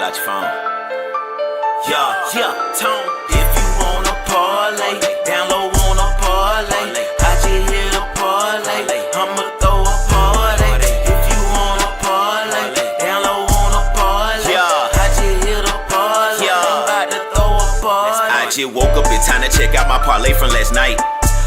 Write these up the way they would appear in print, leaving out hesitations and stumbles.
out your phone. Yeah, Tone. If you wanna parlay, down low on a parlay. I just hit a parlay, I'ma throw a party. If you wanna parlay, down low on a parlay. I just hit a parlay, I'm about to throw a party. I just woke up in time to check out my parlay from last night.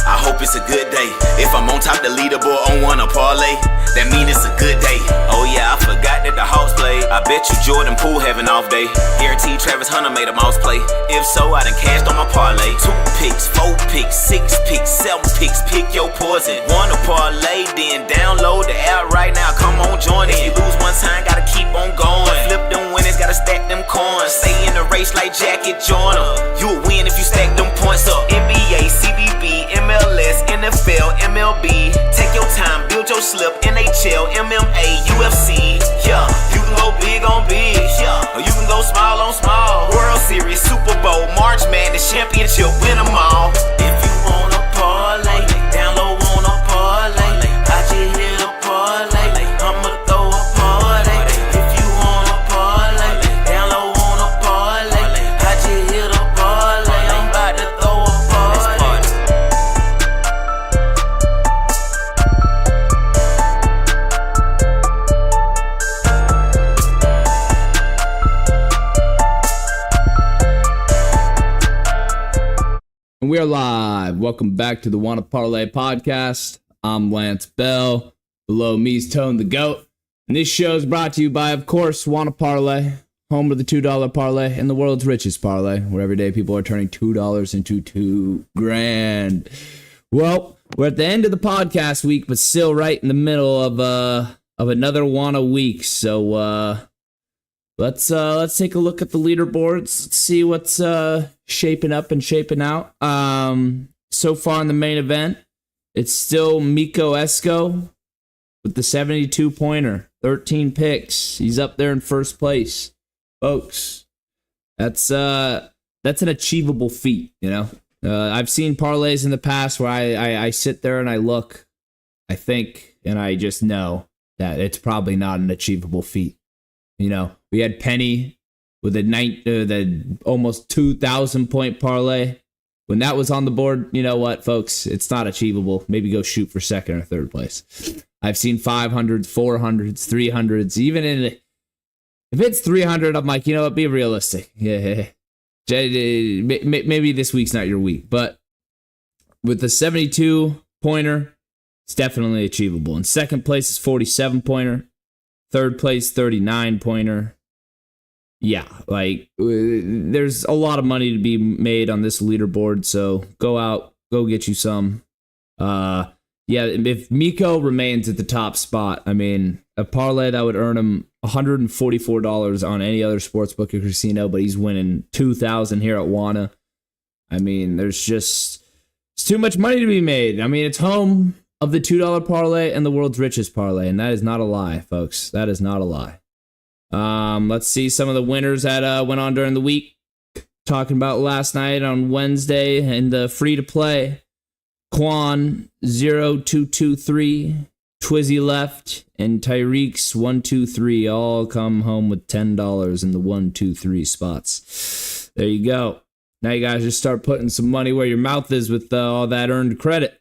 I hope it's a good day. If I'm on top the leaderboard on Wanna Parlay, that mean it's a good day. Oh yeah, I forgot that the Hawks played. I bet you Jordan Poole have an off day. Guaranteed Travis Hunter made a mouse play. If so, I done cashed on my parlay. 2 picks, 4 picks, 6 picks, 7 picks. Pick your poison. Wanna Parlay, then download the app right now. Come on, join it. If you lose one time, gotta keep on going. Flip them winnings, gotta stack them coins. Stay in the race like Jackie Joyner. You'll win if you stack them points up. NBA, CBB, MLS, NFL, MLB. Take your time, build your slip. NHL, MMA, UFC. Yeah, you can go big on big. Yeah, or you can go small on small. World Series, Super Bowl, March Madness, championship, win them all. If you wanna parlay, down low on a parlay. I just hit a parlay, I'ma throw a party. If you wanna parlay, down low on a parlay. I just hit a parlay, I'm about to throw a party. And we are live. Welcome back to the Wanna Parlay Podcast. I'm Lantz Bell. Below me is ToneTheGoat. And this show is brought to you by, of course, Wanna Parlay, home of the $2 parlay and the world's richest parlay, where every day people are turning $2 into $2,000. Well, we're at the end of the podcast week, but still right in the middle of another Wanna week. So let's take a look at the leaderboards. Let's see what's shaping up and shaping out. So far in the main event, it's still Miko Esco with the 72-pointer, 13 picks. He's up there in first place, folks. That's an achievable feat, you know. I've seen parlays in the past where I sit there and I look, I think, and I just know that it's probably not an achievable feat. You know, we had Penny with the almost 2,000-point parlay. When that was on the board, you know what, folks? It's not achievable. Maybe go shoot for second or third place. I've seen 500s, 400s, 300s. Even if it's 300, I'm like, you know what? Be realistic. Yeah. Maybe this week's not your week. But with the 72-pointer, it's definitely achievable. In second place is 47-pointer. Third place, 39-pointer. Yeah, like, there's a lot of money to be made on this leaderboard, so go out, go get you some. Yeah, if Miko remains at the top spot, I mean, a parlay that would earn him $144 on any other sportsbook or casino, but he's winning $2,000 here at Wanna. I mean, it's too much money to be made. I mean, it's home of the $2 parlay and the world's richest parlay, and that is not a lie, folks. That is not a lie. Let's see some of the winners that went on during the week. Talking about last night on Wednesday in the free-to-play. Quan 0223, Twizzy Left, and Tyreek's 123 all come home with $10 in the 1, 2, 3 spots. There you go. Now you guys just start putting some money where your mouth is with all that earned credit.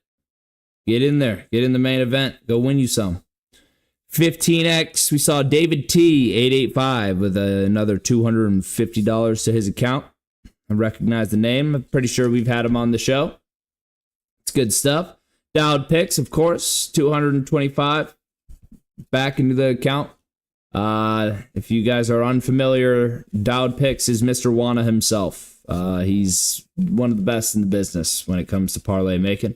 Get in there. Get in the main event. Go win you some. 15X, we saw David T, 885, with another $250 to his account. I recognize the name. I'm pretty sure we've had him on the show. It's good stuff. Dowd Picks, of course, 225 back into the account. If you guys are unfamiliar, Dowd Picks is Mr. Wanna himself. He's one of the best in the business when it comes to parlay making.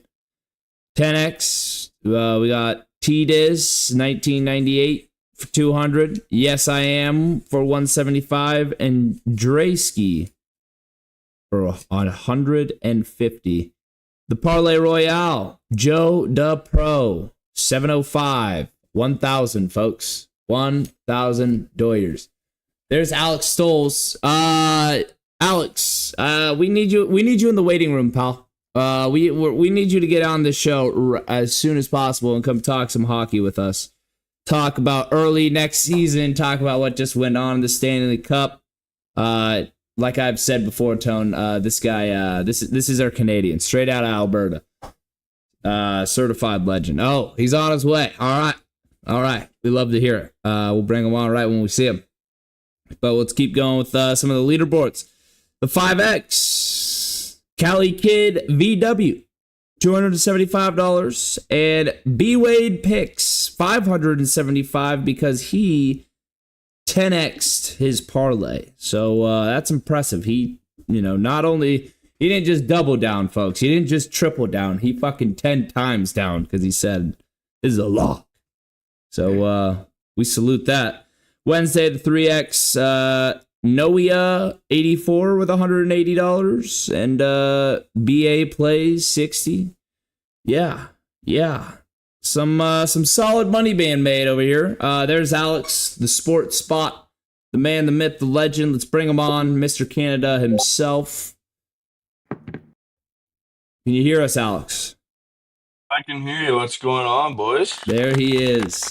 10X, we got T-Diz, 1998 for 200. Yes, I Am for 175. And Draysky for 150. The Parlay Royale, Joe Da Pro, 705. 1,000, folks. 1,000 doyers. There's Alex Stoles. Alex, we need you in the waiting room, pal. We need you to get on the show as soon as possible and come talk some hockey with us. Talk about early next season. Talk about what just went on in the Stanley Cup. Like I've said before, Tone, this guy, this is our Canadian, straight out of Alberta. Certified legend. Oh, he's on his way. All right. We love to hear it. We'll bring him on right when we see him. But let's keep going with some of the leaderboards. The 5X, Cali Kid VW, $275, and B Wade Picks, $575 because he 10x'd his parlay. So that's impressive. He, not only he didn't just double down, folks. He didn't just triple down. He fucking 10 times down because he said this is a lock. So we salute that. Wednesday, the 3X, Noia 84 with $180, and BA plays 60. Yeah. Some solid money being made over here. There's Alex, the sports spot, the man, the myth, the legend. Let's bring him on, Mr. Canada himself. Can you hear us, Alex? I can hear you. What's going on, boys? There he is.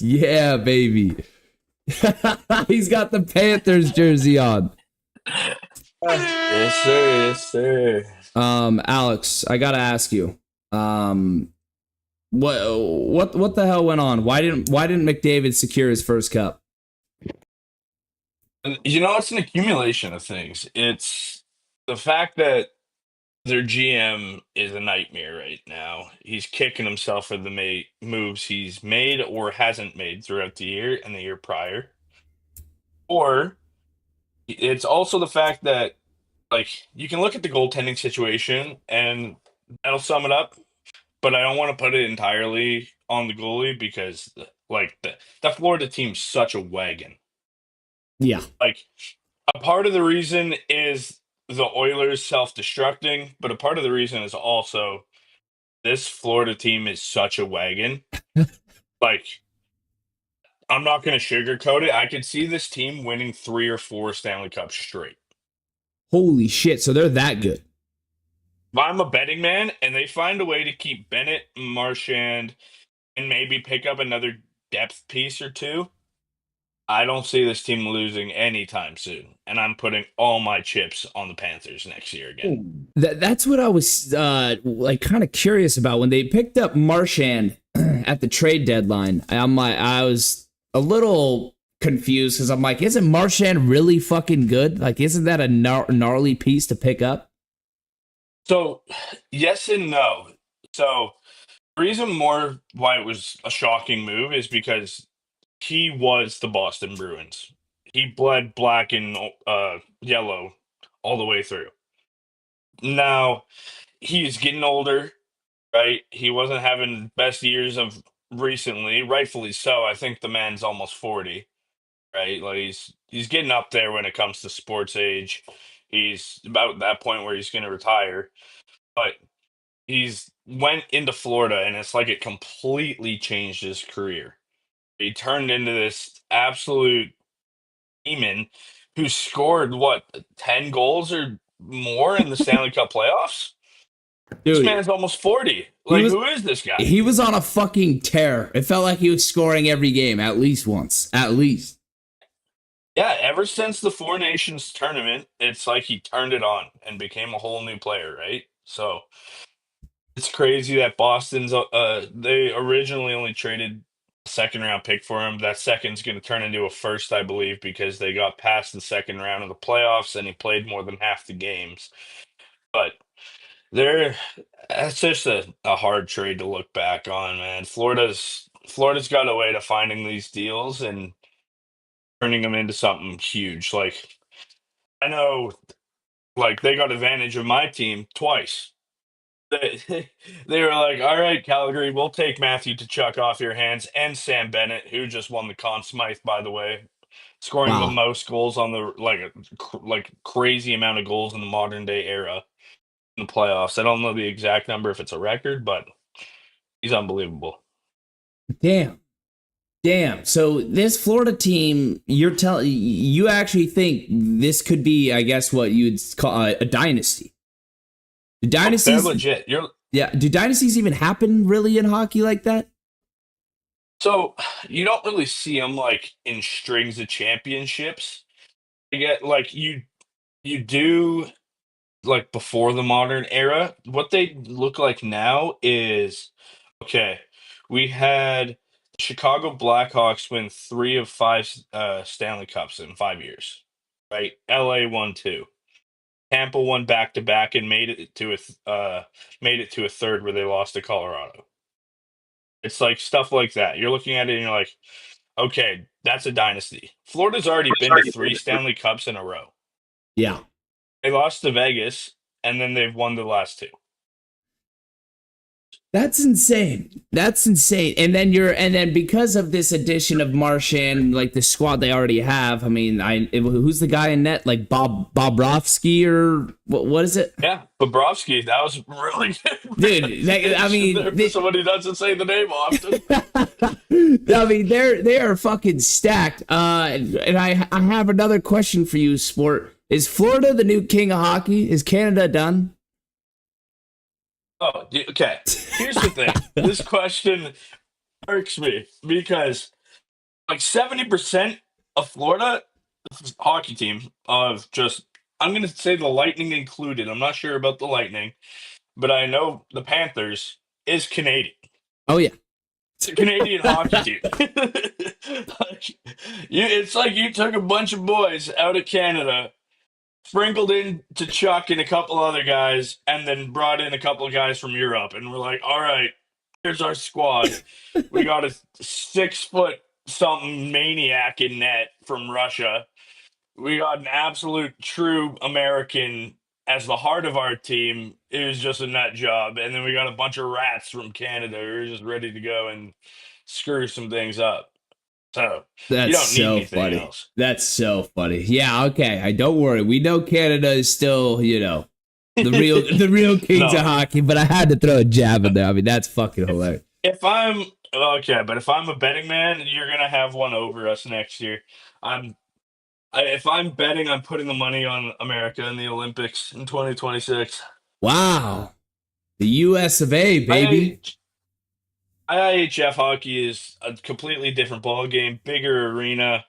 Yeah, baby. He's got the Panthers jersey on. Yes, sir. Alex, I gotta ask you, what the hell went on? Why didn't McDavid secure his first cup? It's an accumulation of things. It's the fact that their GM is a nightmare right now. He's kicking himself for the moves he's made or hasn't made throughout the year and the year prior. Or it's also the fact that, you can look at the goaltending situation and that'll sum it up, but I don't want to put it entirely on the goalie because, that Florida team's such a wagon. Yeah. A part of the reason is the Oilers self-destructing, but a part of the reason is also this Florida team is such a wagon. I'm not going to sugarcoat it. I could see this team winning 3 or 4 Stanley Cups straight. Holy shit, so they're that good. If I'm a betting man and they find a way to keep Bennett, Marchand, and maybe pick up another depth piece or two, I don't see this team losing anytime soon. And I'm putting all my chips on the Panthers next year again. That's what I was kind of curious about when they picked up Marchand at the trade deadline. I was a little confused because I'm like, isn't Marchand really fucking good? Isn't that a gnarly piece to pick up? So, yes and no. So, the reason more why it was a shocking move is because he was the Boston Bruins. He bled black and yellow all the way through. Now, he's getting older, right? He wasn't having best years of recently, rightfully so. I think the man's almost 40, right? He's getting up there when it comes to sports age. He's about that point where he's going to retire. But he's went into Florida, and it's like it completely changed his career. He turned into this absolute demon who scored, 10 goals or more in the Stanley Cup playoffs? Dude, this man's almost 40. Who is this guy? He was on a fucking tear. It felt like he was scoring every game, at least once. At least. Yeah, ever since the Four Nations tournament, it's like he turned it on and became a whole new player, right? So it's crazy that Boston's they originally only traded a second-round pick for him. That second's going to turn into a first, I believe, because they got past the second round of the playoffs and he played more than half the games. But that's just a hard trade to look back on, man. Florida's got a way to finding these deals and turning them into something huge. I know, they got advantage of my team twice. They were like, all right, Calgary, we'll take Matthew Tkachuk off your hands and Sam Bennett, who just won the Conn Smythe, by the way, scoring the most goals on the crazy amount of goals in the modern day era in the playoffs. I don't know the exact number if it's a record, but he's unbelievable. Damn. So this Florida team, you actually think this could be, I guess, what you'd call a dynasty? Do dynasties? They're legit. Do dynasties even happen really in hockey like that? So you don't really see them like in strings of championships. You get like you do like before the modern era. What they look like now is okay. We had Chicago Blackhawks win 3 of 5 Stanley Cups in 5 years, right? LA won 2. Tampa won back to back and made it to a third where they lost to Colorado. It's like stuff like that. You're looking at it and you're like, okay, that's a dynasty. Florida's already been to 3 Stanley Cups in a row. Yeah. They lost to Vegas, and then they've won the last 2. That's insane. That's insane. And then because of this addition of Marchand, like the squad they already have, I mean, who's the guy in net? Like Bobrovsky or what is it? Yeah, Bobrovsky, that was really good. Dude, I mean, somebody doesn't say the name often. I mean, they are fucking stacked. And I have another question for you, Sport. Is Florida the new king of hockey? Is Canada done? Oh, okay. Here's the thing. This question irks me because like 70% of Florida hockey team of just, I'm going to say the Lightning included. I'm not sure about the Lightning, but I know the Panthers is Canadian. Oh, yeah. It's a Canadian hockey team. It's like you took a bunch of boys out of Canada, sprinkled in to Chuck and a couple other guys, and then brought in a couple of guys from Europe. And we're like, all right, here's our squad. We got a 6-foot something maniac in net from Russia. We got an absolute true American as the heart of our team. It was just a nut job. And then we got a bunch of rats from Canada who are just ready to go and screw some things up. So That's you don't so need anything funny. else. That's so funny. Yeah, okay. I don't worry. We know Canada is still, the real kings of hockey, but I had to throw a jab in there. I mean, that's fucking hilarious. If I'm a betting man, you're gonna have one over us next year. If I'm betting, I'm putting the money on America in the Olympics in 2026. Wow. The US of A, baby. IIHF hockey is a completely different ball game, bigger arena.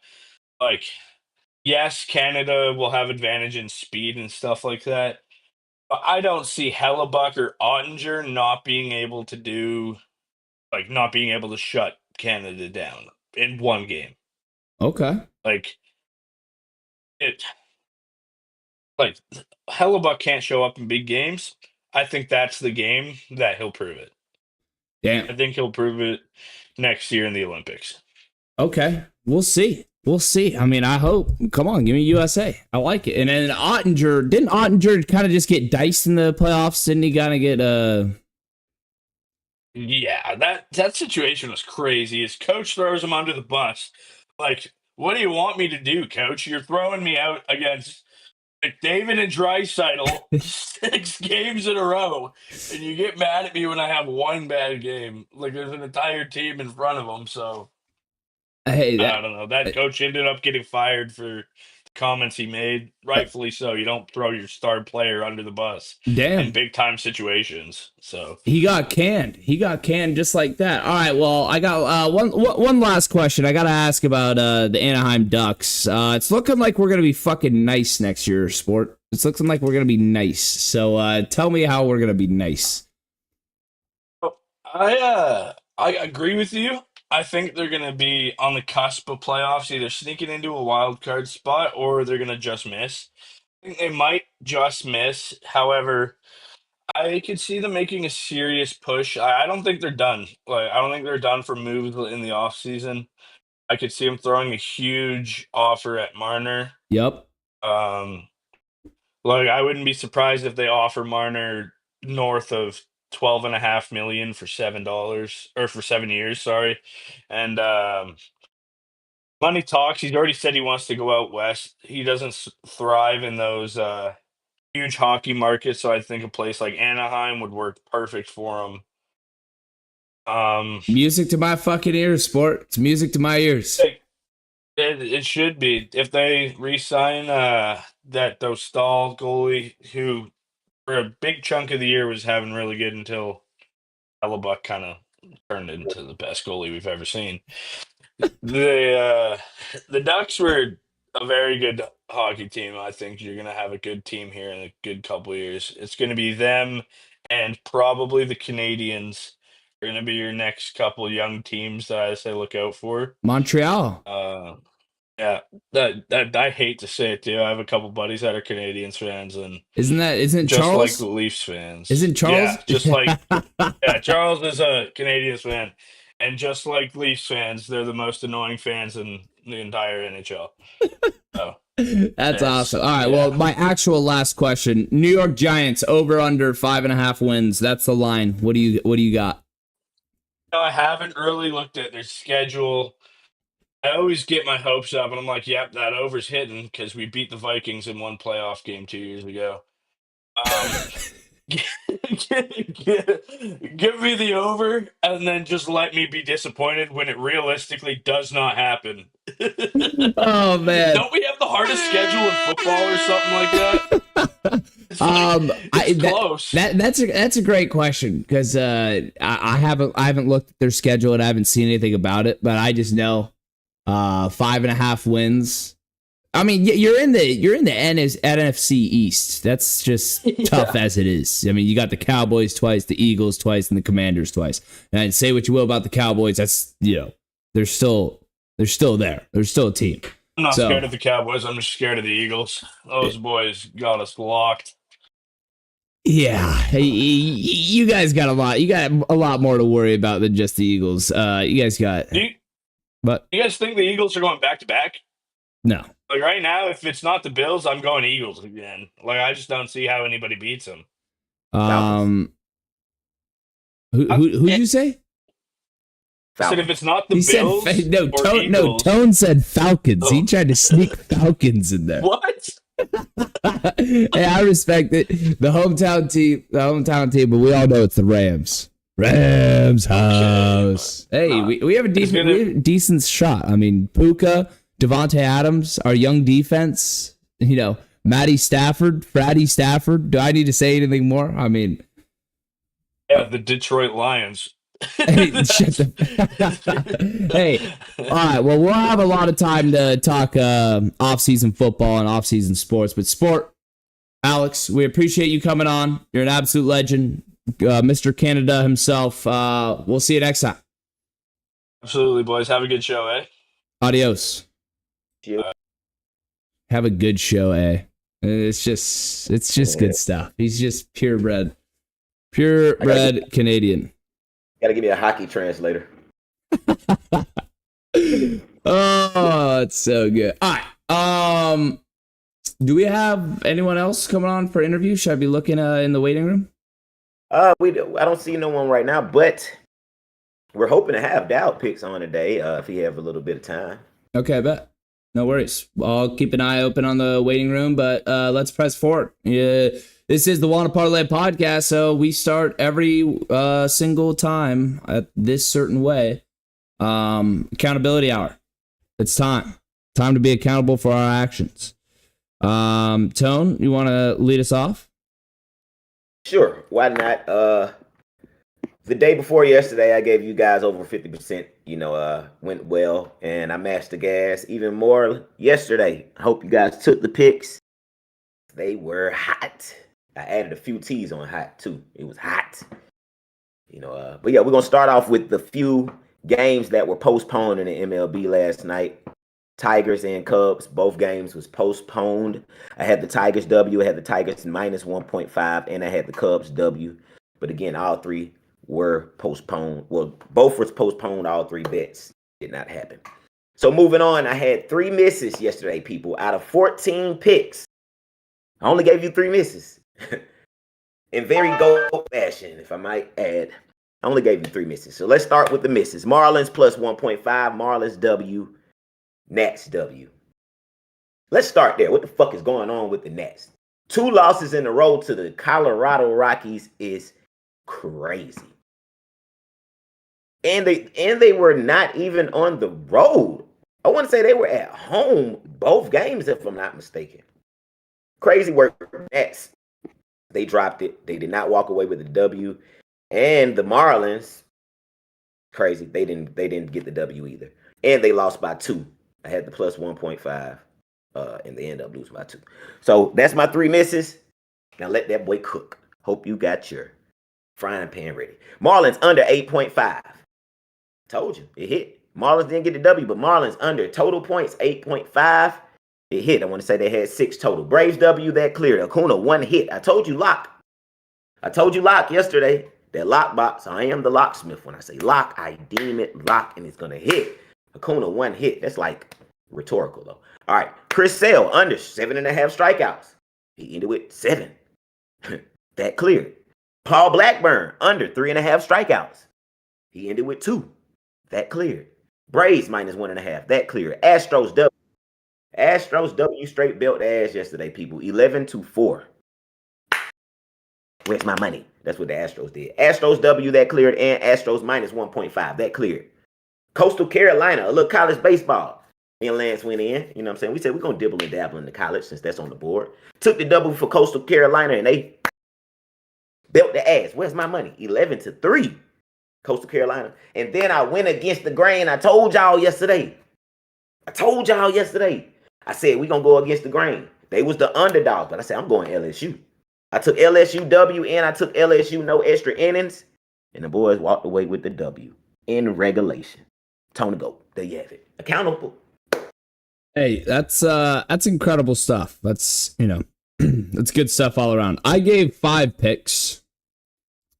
Like, yes, Canada will have advantage in speed and stuff like that. But I don't see Hellebuck or Ottinger not being able to shut Canada down in one game. Okay. Like Hellebuck can't show up in big games. I think that's the game that he'll prove it. Damn. I think he'll prove it next year in the Olympics. Okay. We'll see. I mean, I hope. Come on, give me USA. I like it. And then didn't Ottinger kind of just get diced in the playoffs? Didn't he kind of get Yeah, that situation was crazy. His coach throws him under the bus. Like, what do you want me to do, coach? You're throwing me out against McDavid and Draisaitl 6 games in a row, and you get mad at me when I have one bad game. Like, there's an entire team in front of them, so Hey, I don't know. That coach ended up getting fired for comments he made. Rightfully so. You don't throw your star player under the bus in big time situations. So he got canned. Just like that. All right. Well, I got one last question. I got to ask about the Anaheim Ducks. It's looking like we're gonna be fucking nice next year, Sport. It's looking like we're gonna be nice. So tell me how we're gonna be nice. I agree with you. I think they're going to be on the cusp of playoffs, either sneaking into a wild card spot or they're going to just miss. I think they might just miss. However, I could see them making a serious push. I don't think they're done. Like, I don't think they're done for moves in the offseason. I could see them throwing a huge offer at Marner. Yep. I wouldn't be surprised if they offer Marner north of $12.5 million for $7 or for 7 years. Sorry, and money talks. He's already said he wants to go out west. He doesn't thrive in those huge hockey markets, so I think a place like Anaheim would work perfect for him. Music to my fucking ears, Sport. It's music to my ears. It should be if they re-sign those Stahl goalie who for a big chunk of the year was having really good until Hellebuck kind of turned into the best goalie we've ever seen. The Ducks were a very good hockey team. I think you're gonna have a good team here in a good couple of years. It's gonna be them and probably the Canadians are gonna be your next couple young teams that I say look out for. Montreal. Yeah, that I hate to say it too. I have a couple buddies that are Canadians fans and Isn't just like Charles? the Leafs fans. Isn't Charles? Yeah, just like Charles is a Canadians fan, and just like Leafs fans, they're the most annoying fans in the entire NHL. So That's awesome. All right. yeah. Well, my actual last question: New York Giants over under 5.5 wins. That's the line. What do you got? I haven't really looked at their schedule. I always get my hopes up, and I'm like, "Yep, that over's hitting," because we beat the Vikings in one playoff game 2 years ago. Give me the over, and then just let me be disappointed when it realistically does not happen. Oh man. Don't we have the hardest schedule in football or something like that? It's close. That's a great question because I haven't looked at their schedule and I haven't seen anything about it, but I just know 5.5 wins. I mean, you're in the NFC East. That's just tough as it is. I mean, you got the Cowboys twice, the Eagles twice, and the Commanders twice. And say what you will about the Cowboys, that's they're still there. They're still a team. I'm not scared of the Cowboys. I'm just scared of the Eagles. Those boys got us locked. Yeah, you guys got a lot. You got a lot more to worry about than just the Eagles. You guys got. But you guys think the Eagles are going back to back? No. Like right now, if it's not the Bills, I'm going Eagles again. Like I just don't see how anybody beats them. Who'd you say? I said if it's not the Bills, Tone said Falcons. He tried to sneak Falcons in there. What? Hey, I respect it. The hometown team, but we all know it's the Rams. Rams house. Hey, we have a decent shot. I mean, Puka, Devontae Adams, our young defense. Matty Stafford, Fratty Stafford. Do I need to say anything more? I mean, yeah, the Detroit Lions. Hey, hey, all right. Well, we'll have a lot of time to talk off-season football and off-season sports. But Alex, we appreciate you coming on. You're an absolute legend, Mr. Canada himself. We'll see you next time. Absolutely, boys. Have a good show, eh? Adios. Have a good show, eh? It's just good stuff. He's just purebred Canadian. Gotta give me a hockey translator. Oh, it's so good. All right. Do we have anyone else coming on for interview? Should I be looking in the waiting room? I don't see no one right now, but we're hoping to have Dow picks on today if he have a little bit of time. Okay, I bet. No worries. I'll keep an eye open on the waiting room, but let's press forward. Yeah. This is the Wanna Parlay Podcast, so we start every single time at this certain way. Accountability hour. It's time. Time to be accountable for our actions. Tone, you want to lead us off? Sure. Why not? The day before yesterday, I gave you guys over 50%, went well, and I matched the gas even more yesterday. I hope you guys took the picks. They were hot. I added a few T's on hot too. It was hot, but yeah, we're gonna start off with the few games that were postponed in the MLB last night. Tigers and Cubs, both games was postponed. I had the Tigers W, I had the Tigers minus 1.5, and I had the Cubs W. But again, all three were postponed. Well, both were postponed. All three bets did not happen. So moving on, I had 3 misses yesterday, people. Out of 14 picks, I only gave you 3 misses. In very gold fashion, if I might add. I only gave you 3 misses. So let's start with the misses. Marlins plus 1.5. Marlins W. Nats W. Let's start there. What the fuck is going on with the Nats? 2 losses in a row to the Colorado Rockies is crazy. And they were not even on the road. I want to say they were at home both games, if I'm not mistaken. Crazy work. Nats. They dropped it. They did not walk away with a W. And the Marlins, Crazy. They didn't get the W either. And they lost by 2. I had the plus 1.5. And they end up losing by 2. So that's my 3 misses. Now let that boy cook. Hope you got your frying pan ready. Marlins under 8.5. Told you, it hit. Marlins didn't get the W, but Marlins under total points, 8.5. It hit. I want to say they had 6 total. Braves W, that cleared. Acuna, 1 hit. I told you lock. Yesterday. That lock box. I am the locksmith. When I say lock, I deem it lock, and it's going to hit. Acuna, 1 hit. That's like rhetorical, though. All right. Chris Sale, under 7.5 strikeouts. He ended with 7. That cleared. Paul Blackburn, under 3.5 strikeouts. He ended with 2. That cleared. Braves, minus 1.5. That cleared. Astros W straight belt ass yesterday, people. 11-4. Where's my money? That's what the Astros did. Astros W, that cleared, and Astros minus 1.5. That cleared. Coastal Carolina, a little college baseball. Me and Lance went in. You know what I'm saying? We said we're going to dibble and dabble in the college since that's on the board. Took the double for Coastal Carolina, and they belt the ass. Where's my money? 11-3. Coastal Carolina. And then I went against the grain. I told y'all yesterday. I said we're going to go against the grain. They was the underdog, but I said I'm going LSU. I took LSU W, and I took LSU no extra innings, and the boys walked away with the W in regulation. ToneTheGoat. There you have it. Accountable. Hey, that's incredible stuff. That's, that's good stuff all around. I gave 5 picks.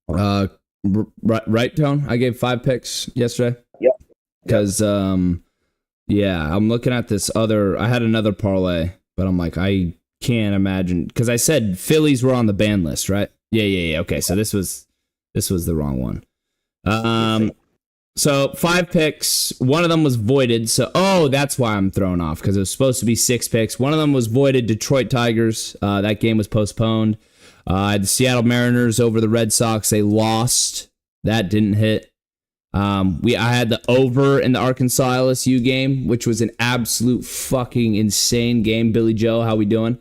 Right, Tone? I gave 5 picks yesterday. Yep. Because, I'm looking at this I had another parlay, but I'm like, I can't imagine. Because I said Phillies were on the ban list, right? Yeah. Okay, so this was the wrong one. So 5 picks. One of them was voided. So, that's why I'm thrown off, because it was supposed to be 6 picks. One of them was voided. Detroit Tigers. That game was postponed. I had the Seattle Mariners over the Red Sox. They lost. That didn't hit. I had the over in the Arkansas LSU game, which was an absolute fucking insane game. Billy Joe, how we doing?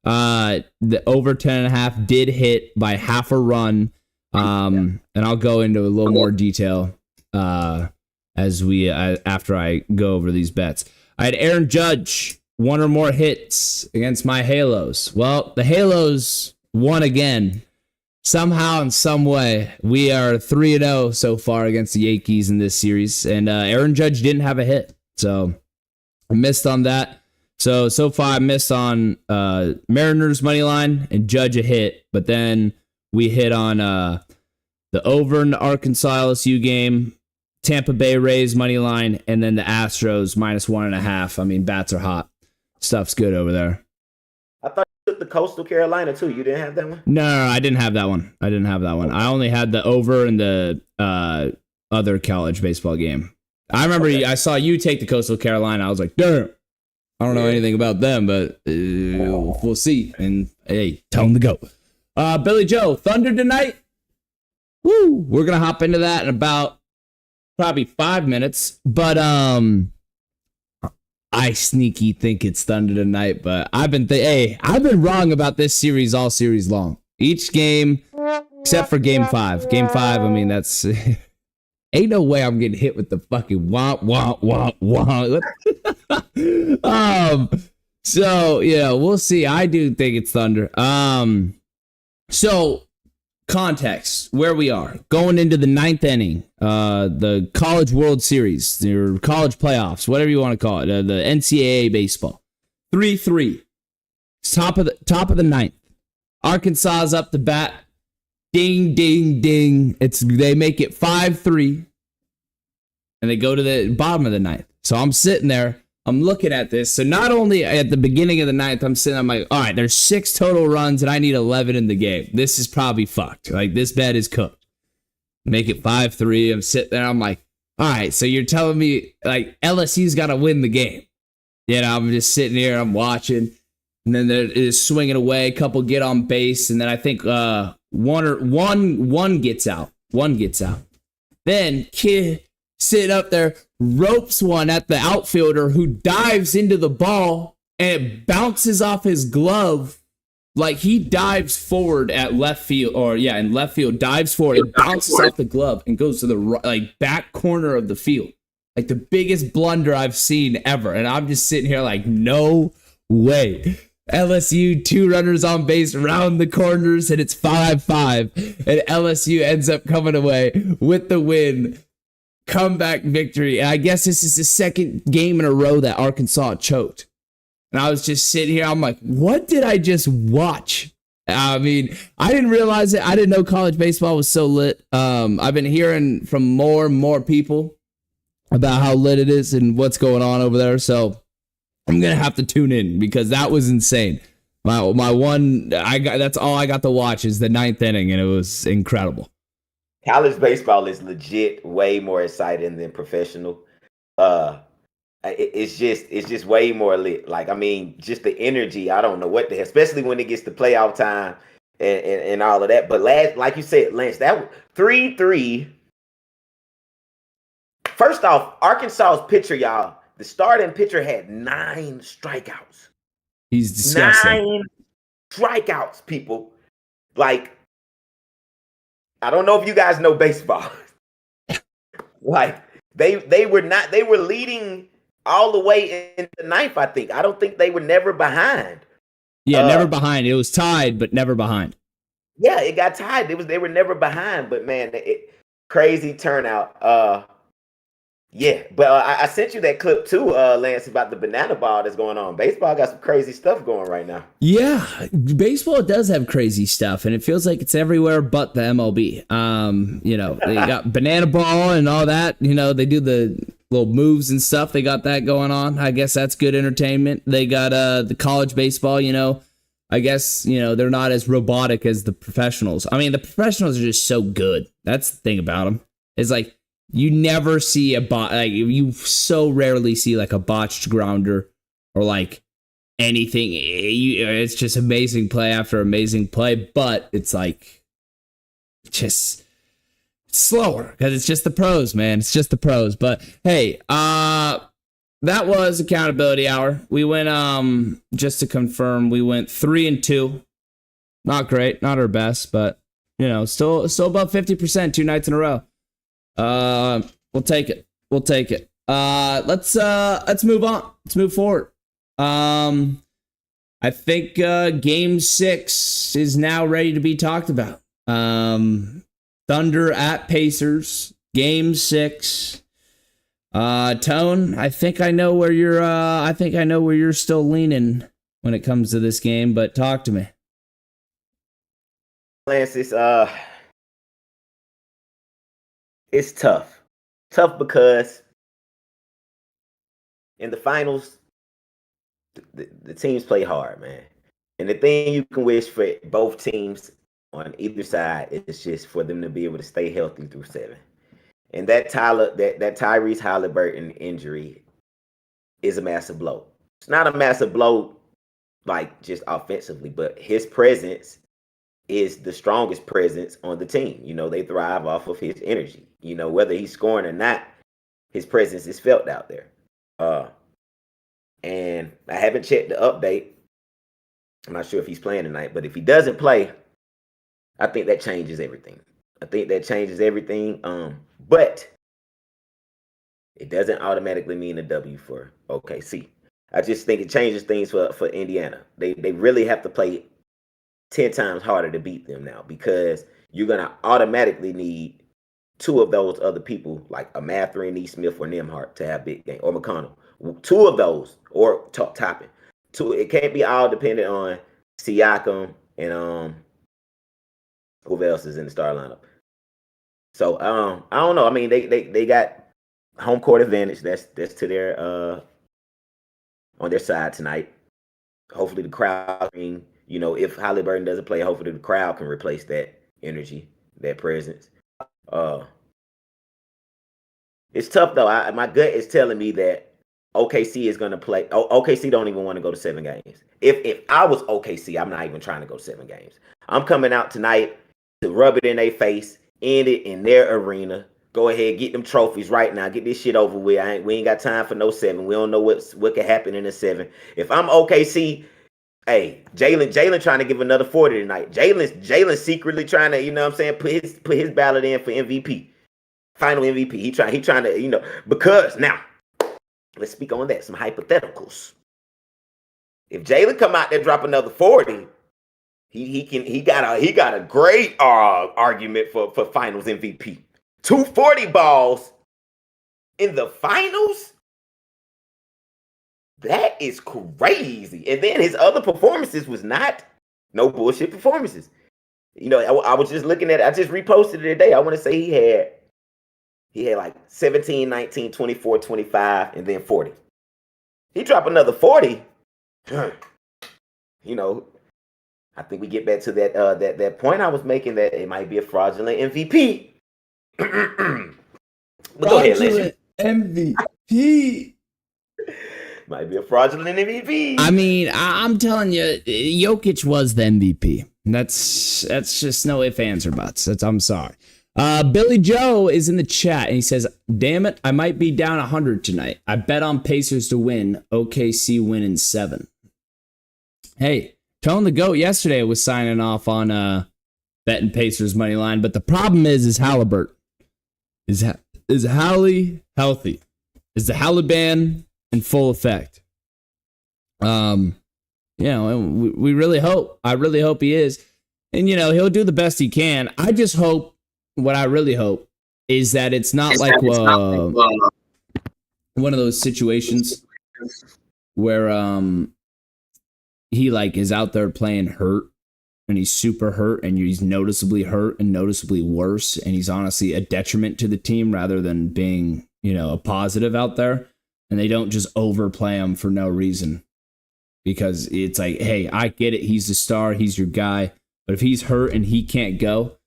The over 10.5 did hit by half a run. And I'll go into a little more detail after I go over these bets. I had Aaron Judge, 1 or more hits against my Halos. Well, the Halos won again. Somehow, in some way, we are 3-0 so far against the Yankees in this series, and Aaron Judge didn't have a hit, so I missed on that. So far, I missed on Mariners money line and Judge a hit, but then we hit on the over in the Arkansas LSU game, Tampa Bay Rays money line, and then the Astros minus 1.5. I mean, bats are hot. Stuff's good over there. I thought you took the Coastal Carolina too. You didn't have that one? No, I didn't have that one. I only had the over in the other college baseball game. I remember I saw you take the Coastal Carolina. I was like, damn. I don't know anything about them, but we'll see. And hey, ToneTheGoat. Billy Joe, Thunder tonight? Woo! We're gonna hop into that in about probably 5 minutes. But I sneaky think it's Thunder tonight, but I've been wrong about this series all series long. Each game, except for Game 5. Game 5, I mean, that's ain't no way I'm getting hit with the fucking wah wah wah wah. So we'll see. I do think it's Thunder. So context, where we are going into the 9th inning, the College World Series, your college playoffs, whatever you want to call it, the NCAA baseball. 3-3. Top of the 9th. Arkansas is up to bat. Ding, ding, ding. They make it 5-3. And they go to the bottom of the 9th. So I'm sitting there. I'm looking at this. So not only at the beginning of the 9th, I'm like, all right, there's 6 total runs and I need 11 in the game. This is probably fucked. Like, this bet is cooked. Make it 5-3. I'm sitting there. I'm like, all right, so you're telling me, like, LSU's got to win the game. I'm just sitting here. I'm watching. And then there is swinging away. A couple get on base. And then I think one gets out. Then kid sitting up there ropes one at the outfielder who dives into the ball and it bounces off his glove Like, he dives forward at left field, in left field, dives forward, and bounces off the glove and goes to the back corner of the field. Like, the biggest blunder I've seen ever. And I'm just sitting here like, no way. LSU, 2 runners on base, round the corners, and it's 5-5. And LSU ends up coming away with the win. Comeback victory. And I guess this is the second game in a row that Arkansas choked. And I was just sitting here, I'm like, what did I just watch? I mean, I didn't realize it. I didn't know college baseball was so lit. I've been hearing from more and more people about how lit it is and what's going on over there. So I'm going to have to tune in because that was insane. That's all I got to watch is the 9th inning, and it was incredible. College baseball is legit way more exciting than professional. It's just way more lit. Like, I mean, just the energy. I don't know what the hell, especially when it gets to playoff time and all of that. But like you said, Lance, that 3-3. First off, Arkansas's pitcher, y'all, the starting pitcher had 9 strikeouts. He's disgusting. 9 strikeouts, people. Like, I don't know if you guys know baseball. Like, they were leading all the way in the 9th, I think. I don't think they were never behind. Yeah, never behind. It was tied, but never behind. Yeah, it got tied. They were never behind, but man, crazy turnout. Yeah, but I sent you that clip too, Lance, about the banana ball that's going on. Baseball got some crazy stuff going right now. Yeah, baseball does have crazy stuff, and it feels like it's everywhere but the MLB. They got banana ball and all that. They do the little moves and stuff. They got that going on. I guess that's good entertainment. They got the college baseball. I guess they're not as robotic as the professionals. I mean, the professionals are just so good. That's the thing about them. It's like, you never see you so rarely see like a botched grounder or like anything. It's just amazing play after amazing play, but it's like just slower because it's just the pros, man. It's just the pros. But hey, that was accountability hour. We went just to confirm, we went 3-2. Not great, not our best, but still above 50%, 2 nights in a row. We'll take it. Let's move on. Let's move forward. I think game 6 is now ready to be talked about. Thunder at Pacers, game 6. Tone, I think I know where you're still leaning when it comes to this game, but talk to me. Lance, it's tough. Tough because in the finals, the teams play hard, man. And the thing you can wish for both teams on either side is just for them to be able to stay healthy through 7. And that Tyrese Halliburton injury is a massive blow. It's not a massive blow like just offensively, but his presence is the strongest presence on the team. They thrive off of his energy. Whether he's scoring or not, his presence is felt out there. And I haven't checked the update. I'm not sure if he's playing tonight, but if he doesn't play, I think that changes everything. But it doesn't automatically mean a W for OKC. I just think it changes things for Indiana. They really have to play 10 times harder to beat them now because you're going to automatically need 2 of those other people, like a Mathurin, Neesmith, or Nembhard, to have big game, or McConnell. 2 of those, or Toppin. 2. It can't be all dependent on Siakam and who else is in the star lineup. So I don't know. I mean, they got home court advantage. That's to their on their side tonight. Hopefully the crowd, if Halliburton doesn't play, hopefully the crowd can replace that energy, that presence. It's tough though. My gut is telling me that OKC is going to play. OKC don't even want to go to 7 games. If I was OKC, I'm not even trying to go 7 games. I'm coming out tonight to rub it in their face, end it in their arena. Go ahead, get them trophies right now. Get this shit over with. We ain't got time for no 7. We don't know what could happen in a 7. If I'm OKC, Hey, Jalen trying to give another 40 tonight. Jalen secretly trying to, you know what I'm saying, put his ballot in for MVP. Final MVP. He trying to, you know, because now let's speak on that. Some hypotheticals. If Jalen come out there drop another 40, he got a great argument for finals MVP. 240 balls in the finals? That is crazy. And then his other performances was no bullshit performances. You know, I was just looking at it. I just reposted it today. I want to say he had like 17, 19, 24, 25, and then 40. He dropped another 40. You know, I think we get back to that point I was making that it might be a fraudulent MVP. But go ahead, Lance. MVP. Might be a fraudulent MVP. I mean, I'm telling you, Jokic was the MVP. That's just no ifs, ands, or buts. I'm sorry. Billy Joe is in the chat, and he says, damn it, I might be down 100 tonight. I bet on Pacers to win. OKC win in 7. Hey, Tone the Goat yesterday was signing off on betting Pacers money line, but the problem is Halliburton. Is Hallie healthy? Is the Halliban in full effect? You know, we really hope. I really hope he is. And, you know, he'll do the best he can. I just hope, what I really hope, is that it's not like one of those situations where he, like, is out there playing hurt, and he's super hurt, and he's noticeably hurt and noticeably worse, and he's honestly a detriment to the team rather than being, you know, a positive out there. And they don't just overplay him for no reason. Because it's like, hey, I get it. He's the star. He's your guy. But if he's hurt and he can't go,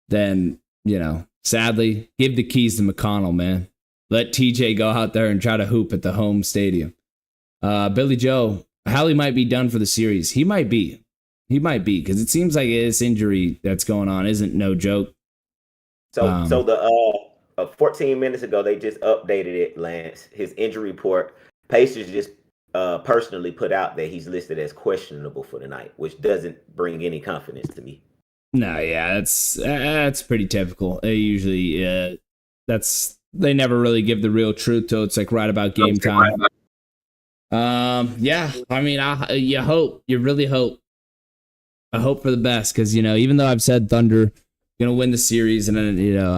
then, you know, sadly, give the keys to McConnell, man. Let TJ go out there and try to hoop at the home stadium. Billy Joe, Hallie might be done for the series. He might be. Because it seems like this injury that's going on isn't no joke. So the 14 minutes ago, they just updated it, Lance. His injury report. Pacers just personally put out that he's listed as questionable for tonight, which doesn't bring any confidence to me. No, yeah, that's pretty typical. They usually they never really give the real truth till it's like right about game time. Yeah, I mean, you really hope. I hope for the best because, you know, even though I've said Thunder gonna win the series, and then, you know,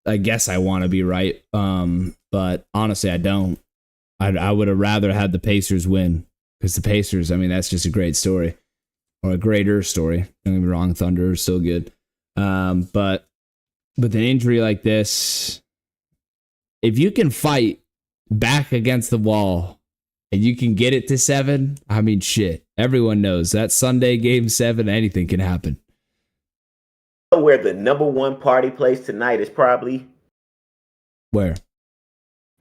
I guess I want to be right, but honestly, I don't. I would have rather had the Pacers win because the Pacers, I mean, that's just a great story or a greater story. Don't get me wrong, Thunder is still good, but with an injury like this, if you can fight back against the wall and you can get it to 7, I mean, shit, everyone knows that Sunday game 7, anything can happen. Where the number one party place tonight is probably where?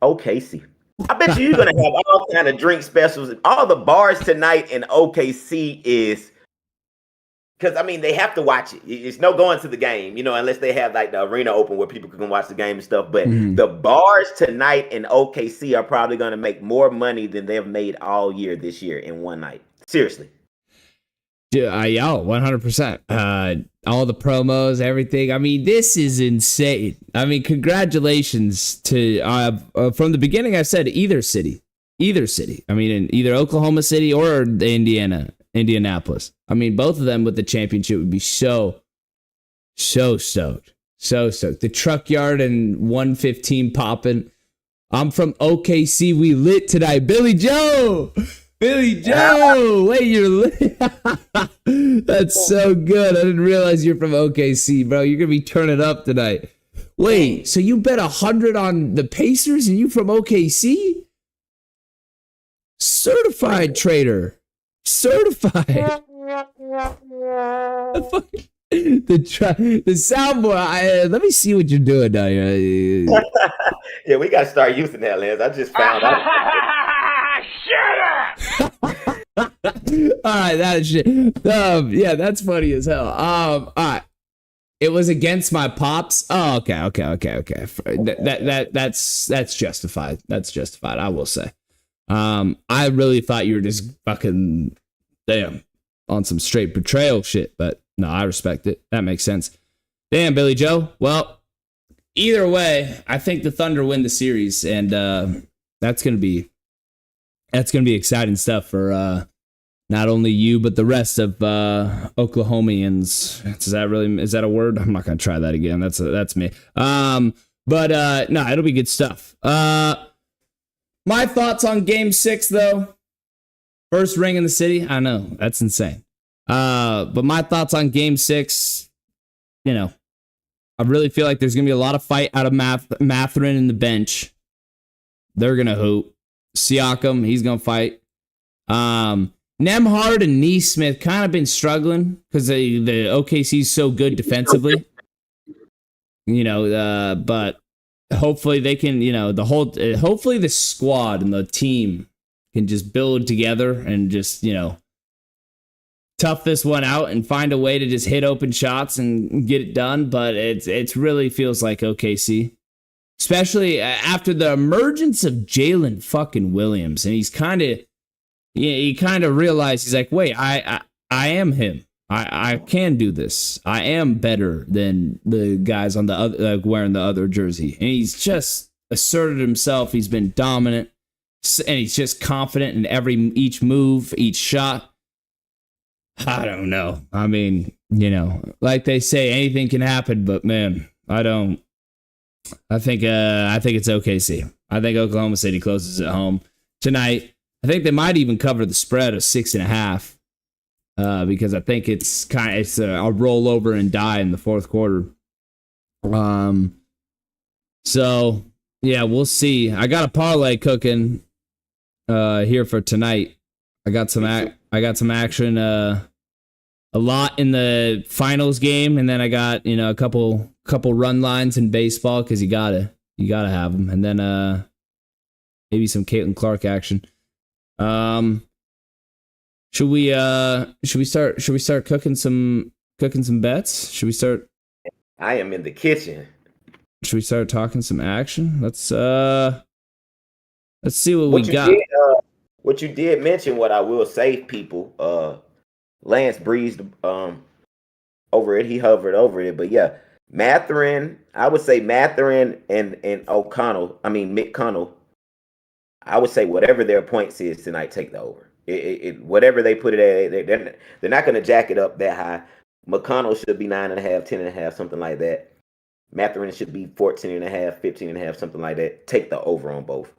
OKC. I bet you're gonna have all kind of drink specials. All the bars tonight in OKC is because, I mean, they have to watch it. It's no going to the game, you know, unless they have like the arena open where people can watch the game and stuff. But the bars tonight in OKC are probably gonna make more money than they've made all year this year in one night. Seriously. Yeah, 100%. All the promos, everything. I mean, this is insane. I mean, congratulations to from the beginning. I said either city. I mean, in either Oklahoma City or Indianapolis. I mean, both of them with the championship would be so stoked. The truck yard and 115 popping. I'm from OKC. We lit tonight. Billy Joe. Wait, you're lit. That's so good. I didn't realize you're from OKC, bro. You're gonna be turning up tonight. Wait, so you bet 100 on the Pacers and you from OKC? Certified trader. Certified. The soundboard. Let me see what you're doing now. Yeah, we gotta start using that, Lance. I just found out. All right, that is shit. Yeah, that's funny as hell. All right. It was against my pops. Oh, okay. That's justified. I will say. I really thought you were just fucking damn, on some straight betrayal shit. But no, I respect it. That makes sense. Damn, Billy Joe. Well, either way, I think the Thunder win the series, and that's gonna be exciting stuff for not only you but the rest of Oklahomians. Is that a word? I'm not gonna try that again. That's me. But no, it'll be good stuff. My thoughts on Game 6, though. First ring in the city. I know that's insane. But my thoughts on Game 6. I really feel like there's gonna be a lot of fight out of Mathurin in the bench. They're gonna hoop. Siakam, he's gonna fight. Nembhard and Neesmith kind of been struggling because the OKC's so good defensively. But hopefully they can, hopefully the squad and the team can just build together and just, tough this one out and find a way to just hit open shots and get it done. But it really feels like OKC, especially after the emergence of Jalen fucking Williams. And he kind of realized, he's like, wait, I am him. I can do this. I am better than the guys on the other, wearing the other jersey. And he's just asserted himself. He's been dominant, and he's just confident in each move, each shot. I don't know. I mean, like they say, anything can happen, but man, I think it's OKC. I think Oklahoma City closes at home tonight. I think they might even cover the spread of 6.5. Because I think it's a rollover and die in the fourth quarter. So yeah, we'll see. I got a parlay cooking here for tonight. I got some action, a lot in the finals game, and then I got a couple run lines in baseball because you gotta have them, and then maybe some Caitlin Clark action. Should we start cooking some bets? Should we start? I am in the kitchen. Should we start talking some action? Let's see what we got. What you did mention, what I will say, people, Lance breezed over it. He hovered over it. But yeah, Mathurin, I would say Mathurin and Mick Connell, I would say whatever their points is tonight, take the over. Whatever they put it at, they're not going to jack it up that high. McConnell should be 9.5, 10.5, something like that. Mathurin should be 14.5, 15.5, something like that. Take the over on both,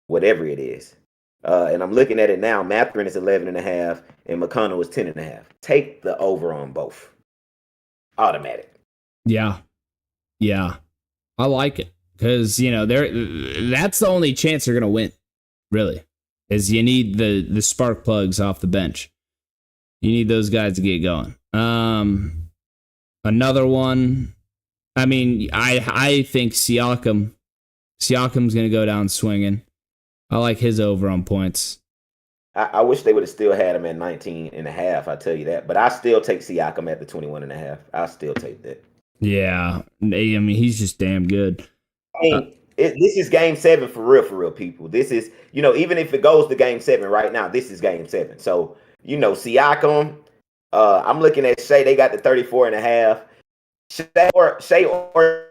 whatever it is. And I'm looking at it now. Mathurin is 11.5, and McConnell is 10.5. Take the over on both. Automatic. Yeah, I like it because that's the only chance they're going to win, really. Is you need the spark plugs off the bench. You need those guys to get going. Another one. I mean, I think Siakam's going to go down swinging. I like his over on points. I wish they would have still had him at 19.5. I tell you that, but I still take Siakam at the 21.5. I still take that. Yeah, I mean, he's just damn good. I mean, this is Game 7 for real, people. This is, even if it goes to Game 7 right now, this is Game 7. So, Siakam, I'm looking at Shea. They got the 34.5. Shea or